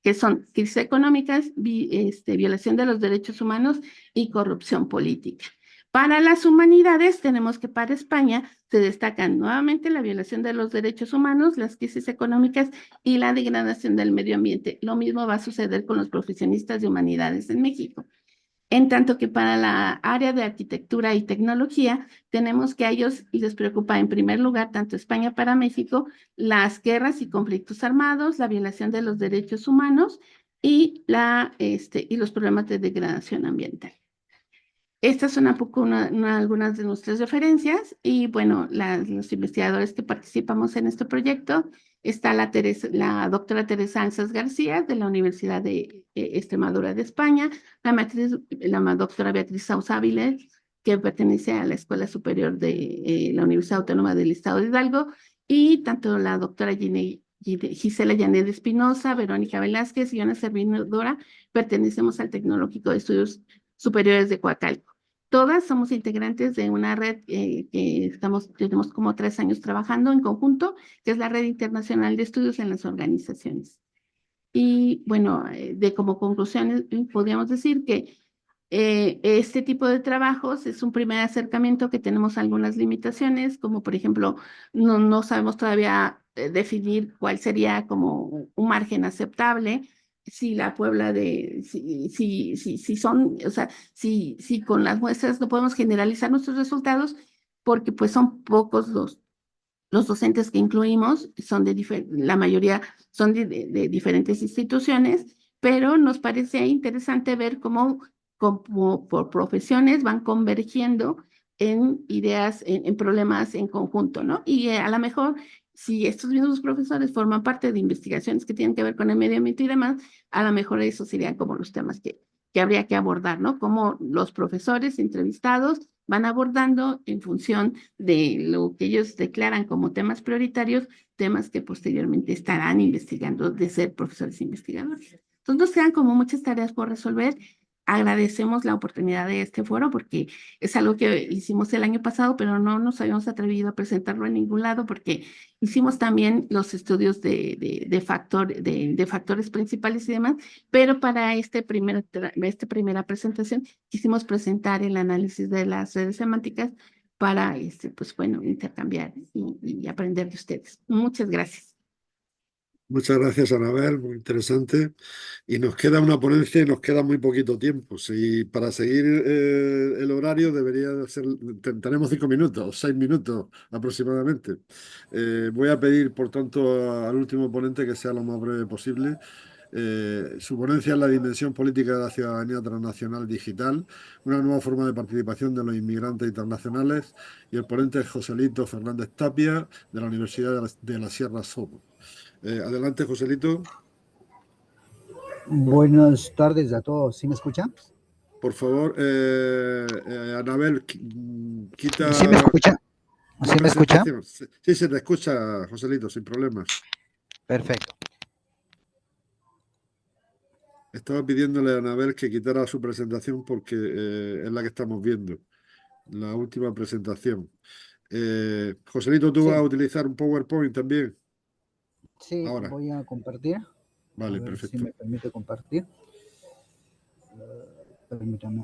que son crisis económicas, violación de los derechos humanos y corrupción política. Para las humanidades, tenemos que para España se destacan nuevamente la violación de los derechos humanos, las crisis económicas y la degradación del medio ambiente. Lo mismo va a suceder con los profesionistas de humanidades en México. En tanto que para la área de arquitectura y tecnología, tenemos que a ellos les preocupa en primer lugar, tanto España para México, las guerras y conflictos armados, la violación de los derechos humanos y los problemas de degradación ambiental. Estas son algunas de nuestras referencias y bueno, los investigadores que participamos en este proyecto Está la doctora Teresa Ansas García, de la Universidad de Extremadura de España, la doctora Beatriz Sauz Áviles, que pertenece a la Escuela Superior de la Universidad Autónoma del Estado de Hidalgo, y tanto la doctora Gisela Llanet Espinosa, Verónica Velázquez y una servidora pertenecemos al Tecnológico de Estudios Superiores de Coacalco. Todas somos integrantes de una red que tenemos como 3 años trabajando en conjunto, que es la Red Internacional de Estudios en las Organizaciones. Y bueno, como conclusión, podríamos decir que este tipo de trabajos es un primer acercamiento, que tenemos algunas limitaciones, como por ejemplo, no sabemos todavía definir cuál sería como un margen aceptable, si la Puebla si son, o sea, si con las muestras no podemos generalizar nuestros resultados, porque pues son pocos los docentes que incluimos, la mayoría son de diferentes instituciones, pero nos parece interesante ver cómo por profesiones van convergiendo en ideas, en problemas en conjunto, ¿no? Y a lo mejor, si estos mismos profesores forman parte de investigaciones que tienen que ver con el medio ambiente y demás, a lo mejor esos serían como los temas que habría que abordar, ¿no? Cómo los profesores entrevistados van abordando en función de lo que ellos declaran como temas prioritarios, temas que posteriormente estarán investigando de ser profesores investigadores. Entonces nos quedan como muchas tareas por resolver. Agradecemos la oportunidad de este foro porque es algo que hicimos el año pasado, pero no nos habíamos atrevido a presentarlo en ningún lado porque hicimos también los estudios de factores principales y demás, pero para esta primera presentación quisimos presentar el análisis de las redes semánticas para, pues bueno, intercambiar y aprender de ustedes. Muchas gracias. Muchas gracias, Anabel, muy interesante. Y nos queda una ponencia y nos queda muy poquito tiempo. Si para seguir el horario debería de ser, tenemos 5 minutos o 6 minutos aproximadamente. Voy a pedir, por tanto, al último ponente que sea lo más breve posible. Su ponencia es la dimensión política de la ciudadanía transnacional digital, una nueva forma de participación de los inmigrantes internacionales. Y el ponente es Joselito Fernández Tapia, de la Universidad de la Sierra Soto. Adelante, Joselito. Buenas tardes a todos. ¿Sí me escuchan? Por favor, Anabel, quita... ¿Sí me escucha? ¿Sí me escucha? Sí, se te escucha, Joselito, sin problemas. Perfecto. Estaba pidiéndole a Anabel que quitara su presentación porque es la que estamos viendo, la última presentación. Joselito, ¿tú vas a utilizar un PowerPoint también? Sí, ahora voy a compartir. Vale, a ver perfecto. si me permite compartir. Permítame.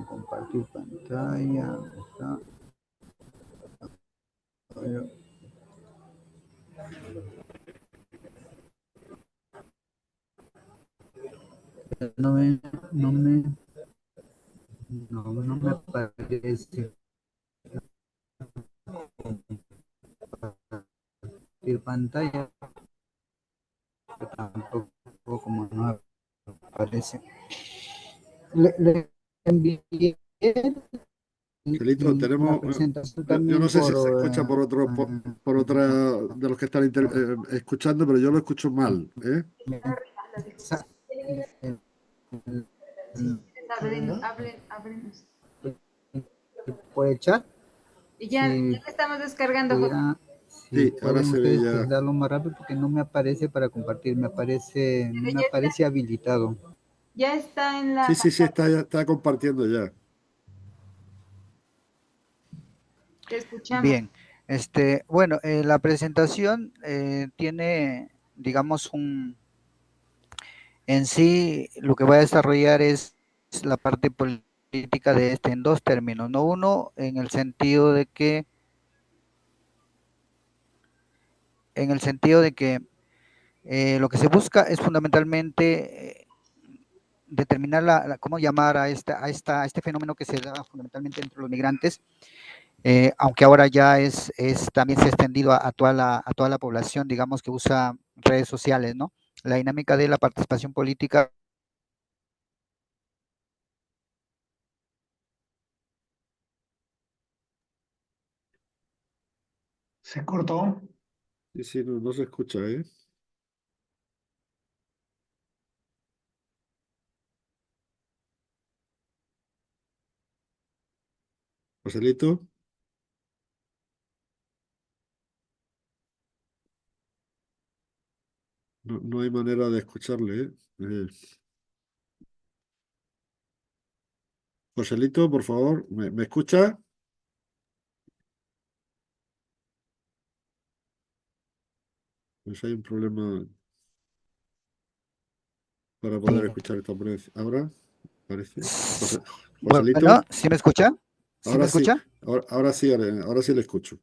Compartir pantalla. Está. No me aparece compartir pantalla, tampoco como no aparece. Le envié Joselito, tenemos, la presentación yo también no sé si se escucha por otra de los que están escuchando, pero yo lo escucho mal, ¿eh? Hablen. ¿Por el chat? Y ya estamos descargando. Sí, ahora se ve ya. Darlo más rápido porque no me aparece para compartir, no me aparece habilitado. Ya está en la... Sí, está compartiendo ya. Te escuchamos. Bien, bueno, la presentación tiene, digamos, en sí, lo que voy a desarrollar es la parte política de en 2 términos, ¿no? Uno, en el sentido de que lo que se busca es fundamentalmente determinar cómo llamar a este fenómeno que se da fundamentalmente entre los migrantes, aunque ahora ya también se ha extendido a toda la población, digamos, que usa redes sociales, ¿no? La dinámica de la participación política Se cortó. Sí, sí, no se escucha, ¿eh? Joselito, no hay manera de escucharle, ¿eh? Joselito, por favor, ¿me escucha? Pues hay un problema para poder Sí. escuchar esta ponencia. ¿Ahora? Parece. Bueno, Joselito, ¿sí me escucha? ¿Sí me ahora sí, escucha? ahora sí le escucho.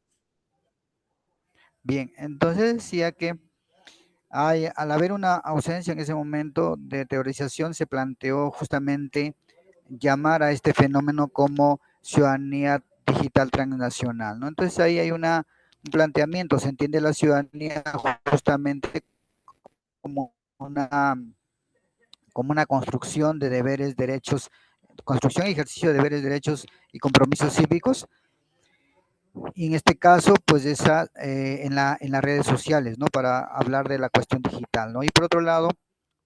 Bien, entonces decía que al haber una ausencia en ese momento de teorización, se planteó justamente llamar a este fenómeno como ciudadanía digital transnacional, ¿no? Entonces ahí hay un planteamiento, se entiende la ciudadanía justamente como una construcción de deberes, derechos, construcción y ejercicio de deberes, derechos y compromisos cívicos. Y en este caso, pues en las redes sociales, ¿no? Para hablar de la cuestión digital, ¿no? Y por otro lado,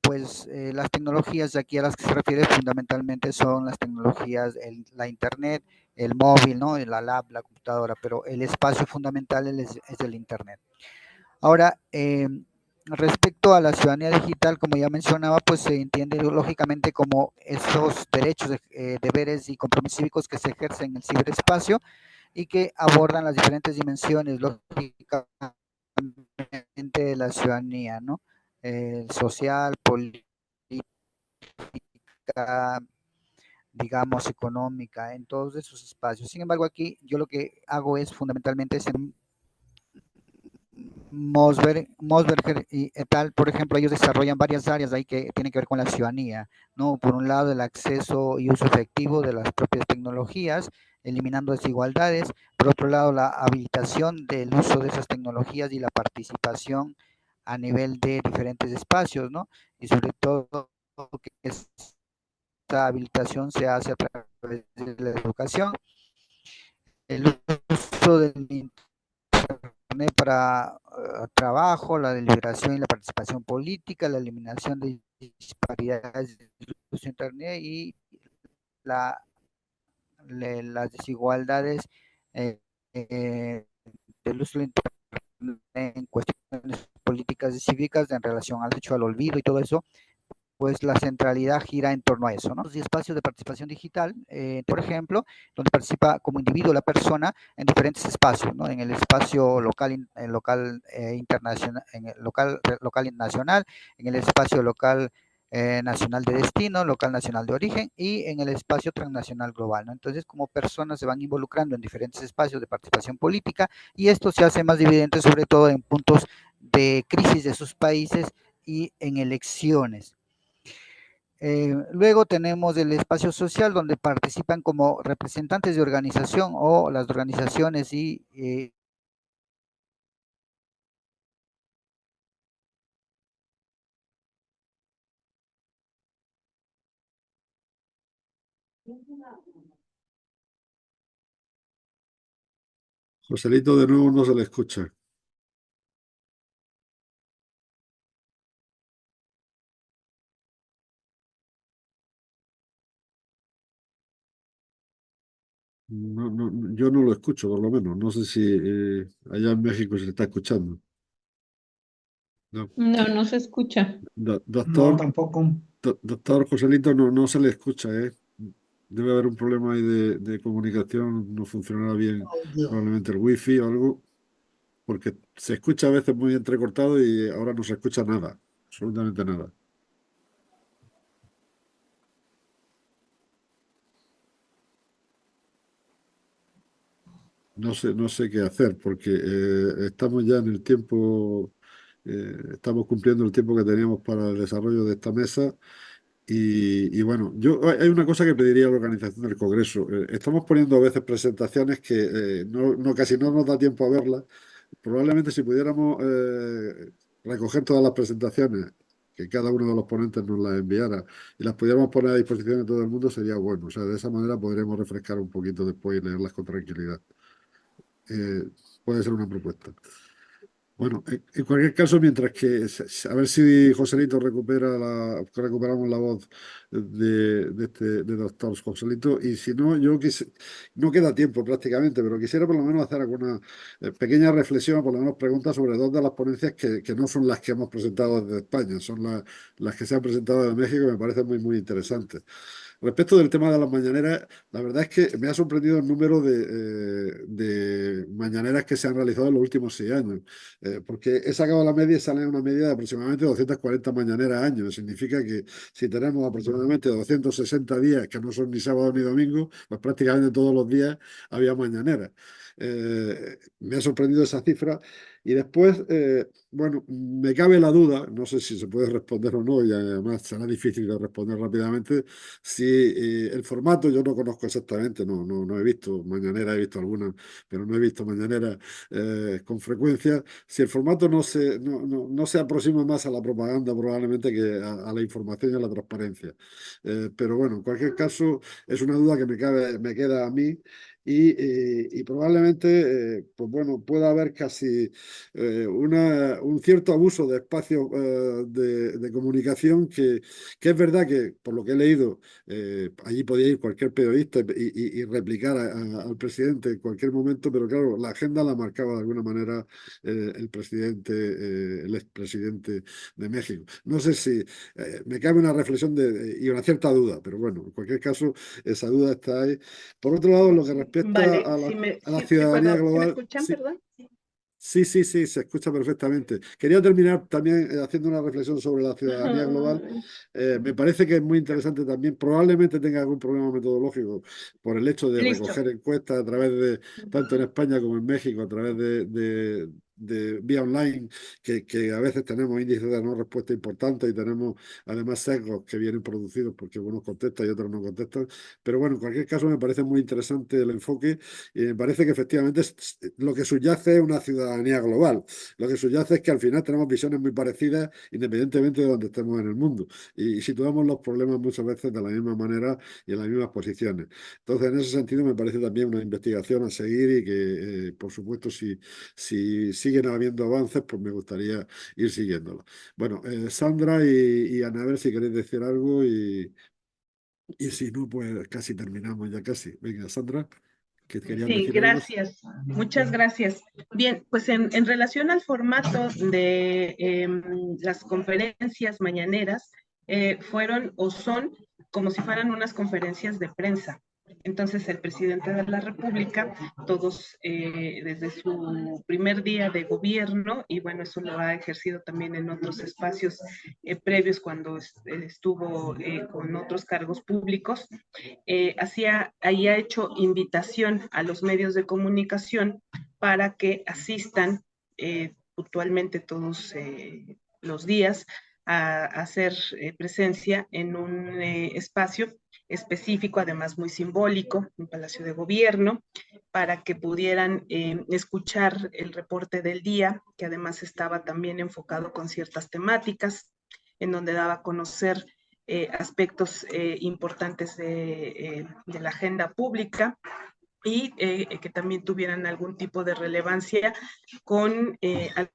pues las tecnologías de aquí a las que se refiere fundamentalmente son las tecnologías, la internet, el móvil, ¿no? La lab, la computadora, pero el espacio fundamental es el internet. Ahora, respecto a la ciudadanía digital, como ya mencionaba, pues se entiende lógicamente como esos derechos, deberes y compromisos cívicos que se ejercen en el ciberespacio y que abordan las diferentes dimensiones, lógicamente, de la ciudadanía, ¿no? Social, política, digamos, económica, en todos esos espacios. Sin embargo, aquí yo lo que hago es fundamentalmente Mosberger y tal, por ejemplo, ellos desarrollan varias áreas ahí que tienen que ver con la ciudadanía, ¿no? Por un lado, el acceso y uso efectivo de las propias tecnologías, eliminando desigualdades. Por otro lado, la habilitación del uso de esas tecnologías y la participación a nivel de diferentes espacios, ¿no? Y sobre todo que esta habilitación se hace a través de la educación, el uso del para trabajo, la deliberación y la participación política, la eliminación de disparidades de uso de Internet y la, las desigualdades eh, eh, del uso de Internet en cuestiones políticas y cívicas en relación al derecho al olvido y todo eso, pues la centralidad gira en torno a eso, ¿no? Y espacios de participación digital, por ejemplo, donde participa como individuo la persona en diferentes espacios, ¿no? En el espacio local, internacional, en el local nacional, en el espacio local nacional de destino, local nacional de origen y en el espacio transnacional global, ¿no? Entonces, como personas se van involucrando en diferentes espacios de participación política y esto se hace más evidente sobre todo en puntos de crisis de sus países y en elecciones. Luego tenemos el espacio social donde participan como representantes de organización o las organizaciones y Joselito, de nuevo no se le escucha. Yo no lo escucho, por lo menos. No sé si allá en México se está escuchando. No. No se escucha. No, Doctor, tampoco. doctor Joselito, no se le escucha, ¿eh? Debe haber un problema ahí de comunicación, no funcionará bien probablemente el wifi o algo, porque se escucha a veces muy entrecortado y ahora no se escucha nada, absolutamente nada. No sé qué hacer, porque estamos ya en el tiempo, estamos cumpliendo el tiempo que teníamos para el desarrollo de esta mesa. Y bueno, hay una cosa que pediría a la organización del Congreso. Estamos poniendo a veces presentaciones que casi no nos da tiempo a verlas. Probablemente si pudiéramos recoger todas las presentaciones, que cada uno de los ponentes nos las enviara y las pudiéramos poner a disposición de todo el mundo, sería bueno. O sea, de esa manera podremos refrescar un poquito después y leerlas con tranquilidad. puede ser una propuesta. Bueno, en cualquier caso, mientras que a ver si Joselito recuperamos la voz de doctor Joselito, y si no, no queda tiempo prácticamente, pero quisiera por lo menos hacer alguna pequeña reflexión, por lo menos preguntas sobre dos de las ponencias que no son las que hemos presentado desde España, son las que se han presentado desde México y me parecen muy, muy interesantes. Respecto del tema de las mañaneras, la verdad es que me ha sorprendido el número de mañaneras que se han realizado en los últimos 6 años, porque he sacado la media y sale una media de aproximadamente 240 mañaneras al año. Significa que si tenemos aproximadamente 260 días, que no son ni sábado ni domingo, pues prácticamente todos los días había mañaneras. Me ha sorprendido esa cifra. Y después, bueno, me cabe la duda, no sé si se puede responder o no, y además será difícil de responder rápidamente, si el formato yo no conozco exactamente, no he visto mañanera, he visto algunas, pero no he visto mañanera con frecuencia. Si el formato no se aproxima más a la propaganda probablemente que a la información y a la transparencia. Pero bueno, en cualquier caso, es una duda que me queda a mí. Y probablemente, pues bueno, pueda haber casi un cierto abuso de espacios de comunicación que es verdad que, por lo que he leído, allí podía ir cualquier periodista y replicar al presidente en cualquier momento, pero claro, la agenda la marcaba de alguna manera el expresidente de México. No sé si me cabe una reflexión y una cierta duda, pero bueno, en cualquier caso, esa duda está ahí. Por otro lado, lo que respecta Vale, a la ciudadanía ¿sí me global, escuchan, perdón? sí, se escucha perfectamente. Quería terminar también haciendo una reflexión sobre la ciudadanía global. Me parece que es muy interesante también. Probablemente tenga algún problema metodológico por el hecho de Listo. recoger encuestas a través de, tanto en España como en México, a través de vía online, que a veces tenemos índices de no respuesta importantes y tenemos además sesgos que vienen producidos porque unos contestan y otros no contestan. Pero bueno, en cualquier caso me parece muy interesante el enfoque y me parece que efectivamente lo que subyace es una ciudadanía global. Lo que subyace es que al final tenemos visiones muy parecidas independientemente de donde estemos en el mundo y situamos los problemas muchas veces de la misma manera y en las mismas posiciones. Entonces, en ese sentido me parece también una investigación a seguir y que, por supuesto, si siguen habiendo avances, pues me gustaría ir siguiéndolo. Bueno, Sandra y Ana, a ver si queréis decir algo y si no, pues casi terminamos ya casi. Venga, Sandra, que querías Sí, decir algo. gracias. Muchas gracias. Bien, pues en relación al formato de las conferencias mañaneras, fueron o son como si fueran unas conferencias de prensa. Entonces, el presidente de la República, todos desde su primer día de gobierno, y bueno, eso lo ha ejercido también en otros espacios previos cuando estuvo con otros cargos públicos, ahí ha hecho invitación a los medios de comunicación para que asistan puntualmente todos los días a hacer presencia en un espacio específico, además muy simbólico, un Palacio de Gobierno, para que pudieran escuchar el reporte del día, que además estaba también enfocado con ciertas temáticas, en donde daba a conocer aspectos importantes de la agenda pública y que también tuvieran algún tipo de relevancia con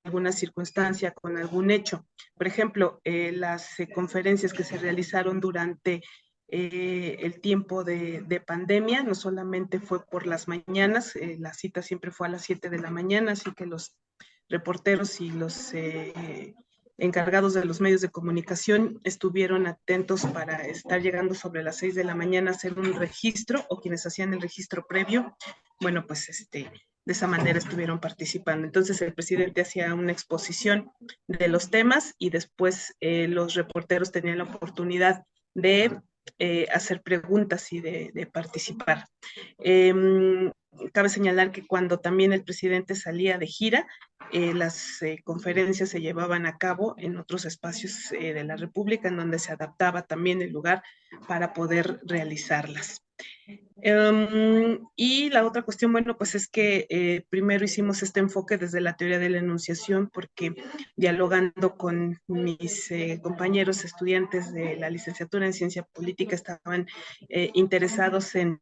alguna circunstancia, con algún hecho. Por ejemplo, las conferencias que se realizaron durante el tiempo de pandemia, no solamente fue por las mañanas, la cita siempre fue a las 7 de la mañana, así que los reporteros y los encargados de los medios de comunicación estuvieron atentos para estar llegando sobre las 6 de la mañana a hacer un registro, o quienes hacían el registro previo, bueno, pues de esa manera estuvieron participando. Entonces el presidente hacía una exposición de los temas y después los reporteros tenían la oportunidad de hacer preguntas y de participar. Cabe señalar que cuando también el presidente salía de gira, las conferencias se llevaban a cabo en otros espacios de la República, en donde se adaptaba también el lugar para poder realizarlas. Y la otra cuestión, bueno, pues es que primero hicimos este enfoque desde la teoría de la enunciación, porque dialogando con mis compañeros estudiantes de la licenciatura en ciencia política estaban interesados en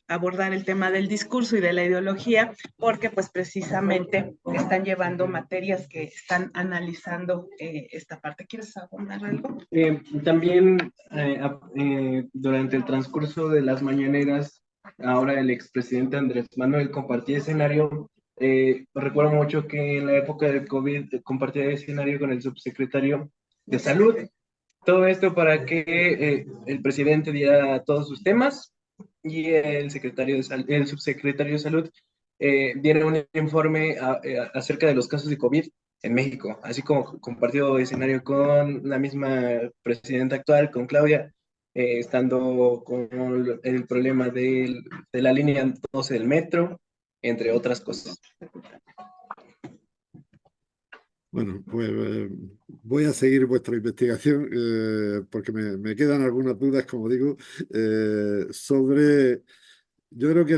abordar el tema del discurso y de la ideología, porque pues precisamente están llevando materias que están analizando esta parte. ¿Quieres abordar algo? También durante el transcurso de las mañaneras, ahora el expresidente Andrés Manuel compartía escenario. Recuerdo mucho que en la época del COVID compartía escenario con el subsecretario de Salud. Todo esto para que el presidente diera todos sus temas y el subsecretario de Salud diera un informe acerca de los casos de COVID en México, así como compartió escenario con la misma presidenta actual, con Claudia, estando con el problema de la línea 12 del metro, entre otras cosas. Bueno, pues voy a seguir vuestra investigación porque me quedan algunas dudas, como digo, sobre... Yo creo que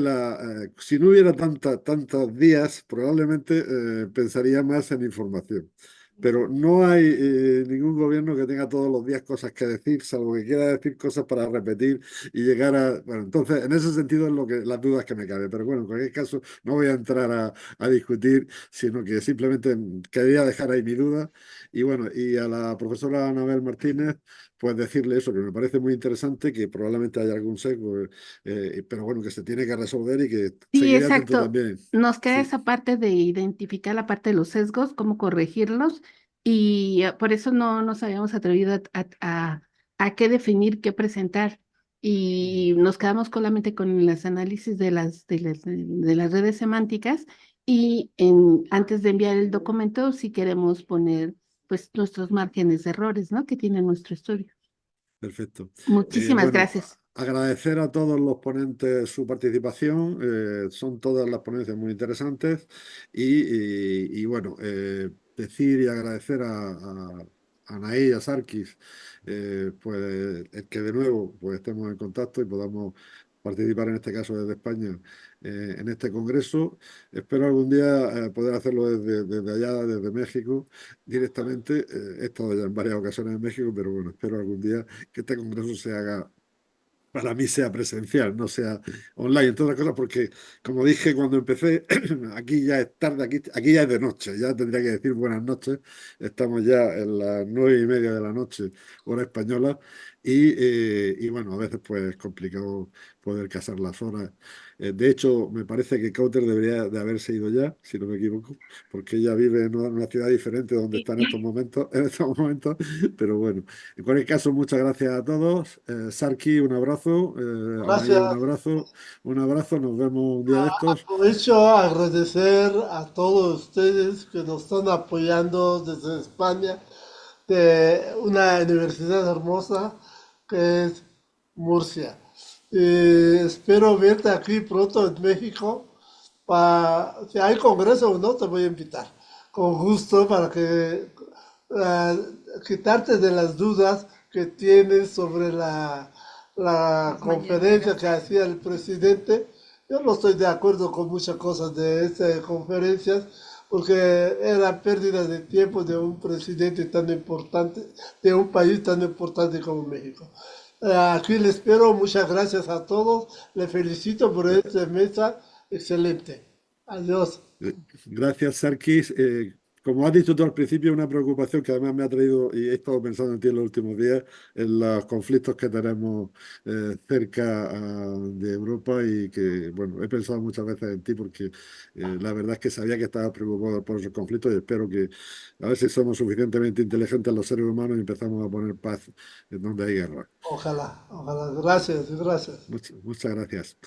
si no hubiera tantos días, probablemente pensaría más en información. Pero no hay ningún gobierno que tenga todos los días cosas que decir, salvo que quiera decir cosas para repetir y llegar a... Bueno, entonces, en ese sentido es las dudas que me caben. Pero bueno, en cualquier caso, no voy a entrar a discutir, sino que simplemente quería dejar ahí mi duda. Y bueno, y a la profesora Anabel Martínez, pues decirle eso, que me parece muy interesante, que probablemente haya algún sesgo, pero bueno, que se tiene que resolver y que Sí, seguiré atento exacto. también. Nos queda Sí. esa parte de identificar la parte de los sesgos, cómo corregirlos, y por eso no nos habíamos atrevido a qué definir, qué presentar. Y nos quedamos solamente con los análisis de las redes semánticas, y antes de enviar el documento, si queremos poner pues nuestros márgenes de errores, ¿no? Que tiene nuestro estudio. Perfecto. Muchísimas Bueno, gracias. agradecer a todos los ponentes su participación. Son todas las ponencias muy interesantes. Y bueno, decir y agradecer a Anaí y a Sarkis, pues el que de nuevo pues, estemos en contacto y podamos participar en este caso desde España en este congreso. Espero algún día poder hacerlo desde allá, desde México, directamente. He estado ya en varias ocasiones en México, pero bueno, espero algún día que este congreso se haga, para mí sea presencial, no sea online, entre otras cosas, porque como dije cuando empecé, aquí ya es tarde, aquí ya es de noche, ya tendría que decir buenas noches, estamos ya en las 9:30 de la noche, hora española, y bueno, a veces pues es complicado poder casar las horas. De hecho, me parece que Cauter debería de haberse ido ya, si no me equivoco, porque ella vive en una ciudad diferente donde está en estos momentos, pero bueno. En cualquier caso, muchas gracias a todos. Sarki, un abrazo. Anaí, Gracias. un abrazo. Nos vemos un día de estos. Aprovecho a agradecer a todos ustedes que nos están apoyando desde España, de una universidad hermosa que es Murcia. Espero verte aquí pronto en México. Si hay congreso o no, te voy a invitar. Con gusto para que quitarte de las dudas que tienes sobre la conferencia que hacía el presidente. Yo no estoy de acuerdo con muchas cosas de estas conferencias porque era pérdida de tiempo de un presidente tan importante, de un país tan importante como México. Aquí le espero, muchas gracias a todos, le felicito por esta mesa excelente. Adiós. Gracias, Sarkis. Como has dicho tú al principio, una preocupación que además me ha traído, y he estado pensando en ti en los últimos días, en los conflictos que tenemos cerca de Europa y que, bueno, he pensado muchas veces en ti porque la verdad es que sabía que estabas preocupado por esos conflictos y espero que a ver si somos suficientemente inteligentes los seres humanos y empezamos a poner paz en donde hay guerra. Ojalá, ojalá. Gracias, gracias. Muchas gracias.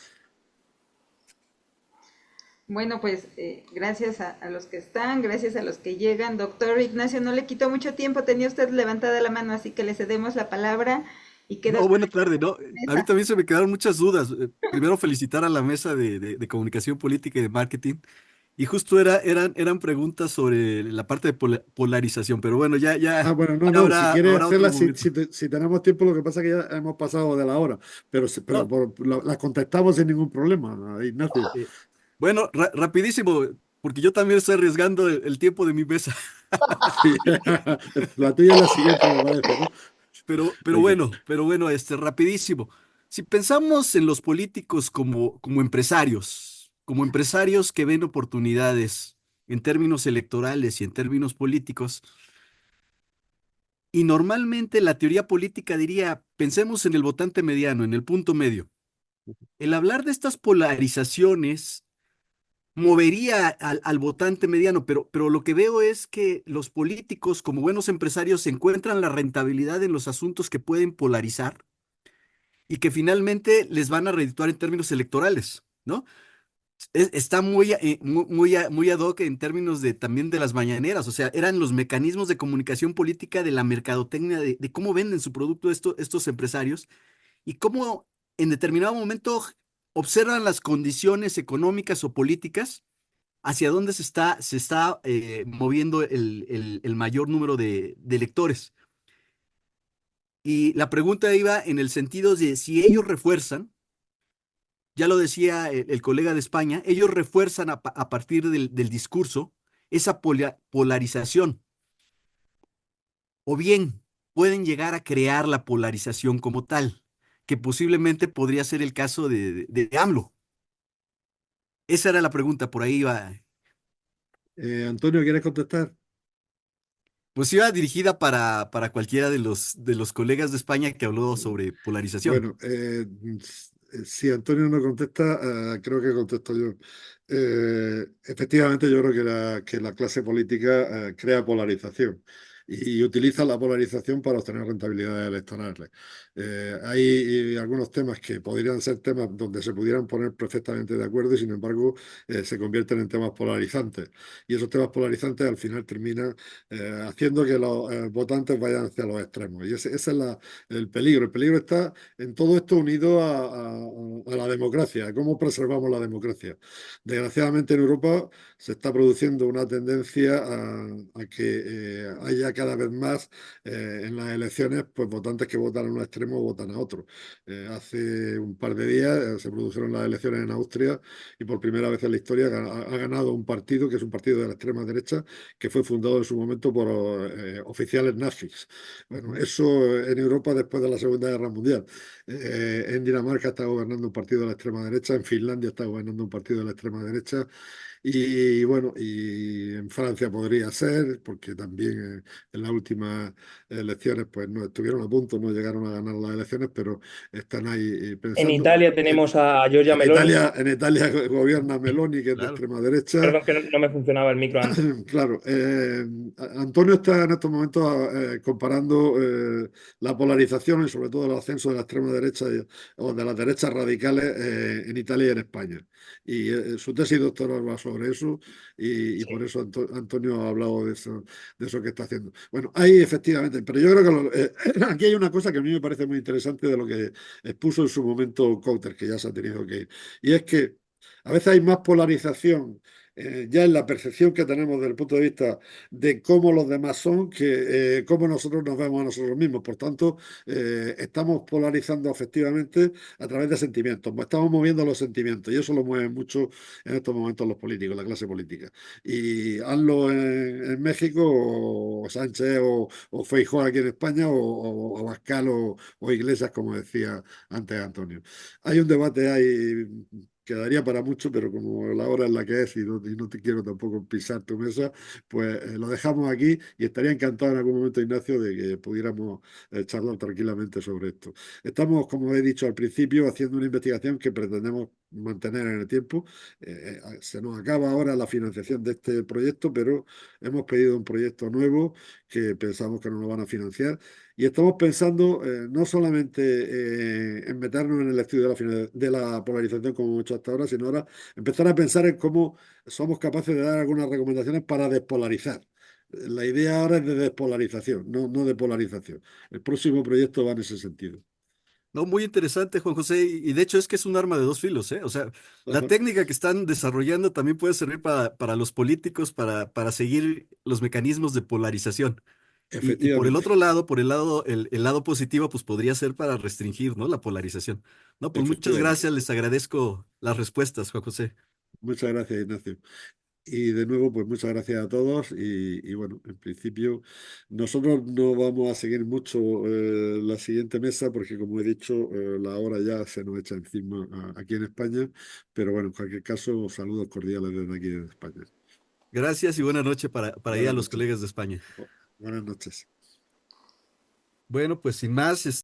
Bueno, pues gracias a los que están, gracias a los que llegan. Doctor Ignacio, no le quitó mucho tiempo, tenía usted levantada la mano, así que le cedemos la palabra y queda... No, buena tarde, ¿no? A mí también se me quedaron muchas dudas. Primero felicitar a la mesa de comunicación política y de marketing. Y justo eran preguntas sobre la parte de polarización, pero bueno, Bueno, ya no, si quieres habrá otro hacerlas, momento. si tenemos tiempo, lo que pasa es que ya hemos pasado de la hora, pero las contestamos sin ningún problema, Ignacio. Bueno, rapidísimo, porque yo también estoy arriesgando el tiempo de mi mesa. La tuya es la siguiente, me parece, ¿no? Pero bueno, rapidísimo. Si pensamos en los políticos como empresarios que ven oportunidades en términos electorales y en términos políticos, y normalmente la teoría política diría, pensemos en el votante mediano, en el punto medio. El hablar de estas polarizaciones movería al votante mediano, pero lo que veo es que los políticos, como buenos empresarios, encuentran la rentabilidad en los asuntos que pueden polarizar y que finalmente les van a redituar en términos electorales, ¿no? Está muy ad hoc en términos también de las mañaneras, o sea, eran los mecanismos de comunicación política de la mercadotecnia, de cómo venden su producto estos empresarios y cómo en determinado momento observan las condiciones económicas o políticas hacia dónde se está moviendo el mayor número de electores. Y la pregunta iba en el sentido de si ellos refuerzan, ya lo decía el colega de España, ellos refuerzan a partir del discurso esa polarización, o bien pueden llegar a crear la polarización como tal, que posiblemente podría ser el caso de AMLO. Esa era la pregunta, por ahí iba. Antonio, ¿quieres contestar? Pues iba dirigida para cualquiera de los colegas de España que habló sobre polarización. Bueno, si Antonio no contesta, creo que contesto yo. Efectivamente, yo creo que la clase política crea polarización y utiliza la polarización para obtener rentabilidades electorales. Hay algunos temas que podrían ser temas donde se pudieran poner perfectamente de acuerdo y sin embargo se convierten en temas polarizantes. Y esos temas polarizantes al final terminan haciendo que los votantes vayan hacia los extremos. Y ese es el peligro. El peligro está en todo esto unido a la democracia, a cómo preservamos la democracia. Desgraciadamente en Europa se está produciendo una tendencia a que haya cada vez más en las elecciones pues votantes que votan a un extremo o votan a otro. Hace un par de días se produjeron las elecciones en Austria y por primera vez en la historia ha ganado un partido que es un partido de la extrema derecha que fue fundado en su momento por oficiales nazis. Bueno, eso en Europa después de la Segunda Guerra Mundial. En Dinamarca está gobernando un partido de la extrema derecha, en Finlandia está gobernando un partido de la extrema derecha y bueno, y en Francia podría ser, porque también en las últimas elecciones pues no estuvieron a punto, no llegaron a ganar las elecciones, pero están ahí En pensando. Italia tenemos a Giorgia Meloni. En Italia gobierna Meloni, que es de Claro. extrema derecha. Perdón, que no me funcionaba el micro antes. Claro, Antonio está en estos momentos comparando la polarización y sobre todo el ascenso de la extrema derecha o de las derechas radicales en Italia y en España. Y su tesis doctoral va sobre eso y por eso Antonio ha hablado de eso que está haciendo. Bueno, ahí efectivamente, pero yo creo que aquí hay una cosa que a mí me parece muy interesante de lo que expuso en su momento Couter, que ya se ha tenido que ir, y es que a veces hay más polarización ya en la percepción que tenemos desde el punto de vista de cómo los demás son que cómo nosotros nos vemos a nosotros mismos. Por tanto, estamos polarizando afectivamente a través de sentimientos, estamos moviendo los sentimientos y eso lo mueven mucho en estos momentos los políticos, la clase política. Y hazlo en México o Sánchez o Feijóo aquí en España o Abascal o Iglesias, como decía antes Antonio. Hay un debate ahí quedaría para mucho, pero como la hora es la que es y no te quiero tampoco pisar tu mesa, pues lo dejamos aquí y estaría encantado en algún momento, Ignacio, de que pudiéramos charlar tranquilamente sobre esto. Estamos, como he dicho al principio, haciendo una investigación que pretendemos mantener en el tiempo. Se nos acaba ahora la financiación de este proyecto, pero hemos pedido un proyecto nuevo que pensamos que nos lo van a financiar. Y estamos pensando no solamente en meternos en el estudio de la polarización como hemos hecho hasta ahora, sino ahora empezar a pensar en cómo somos capaces de dar algunas recomendaciones para despolarizar. La idea ahora es de despolarización, no de polarización. El próximo proyecto va en ese sentido. No, muy interesante, Juan José, y de hecho es que es un arma de dos filos, ¿eh? O sea, la Ajá. técnica que están desarrollando también puede servir para los políticos, para seguir los mecanismos de polarización. Y por el Efectivamente. otro lado, el lado positivo, pues podría ser para restringir, ¿no? La polarización. No, pues muchas Efectivamente. gracias, les agradezco las respuestas, Juan José. Muchas gracias, Ignacio. Y de nuevo, pues muchas gracias a todos y bueno, en principio nosotros no vamos a seguir mucho la siguiente mesa porque como he dicho, la hora ya se nos echa encima aquí en España, pero bueno, en cualquier caso, saludos cordiales desde aquí de España. Gracias y buenas noches para ir a Buenas los noches. colegas de España. Buenas noches. Bueno, pues sin más,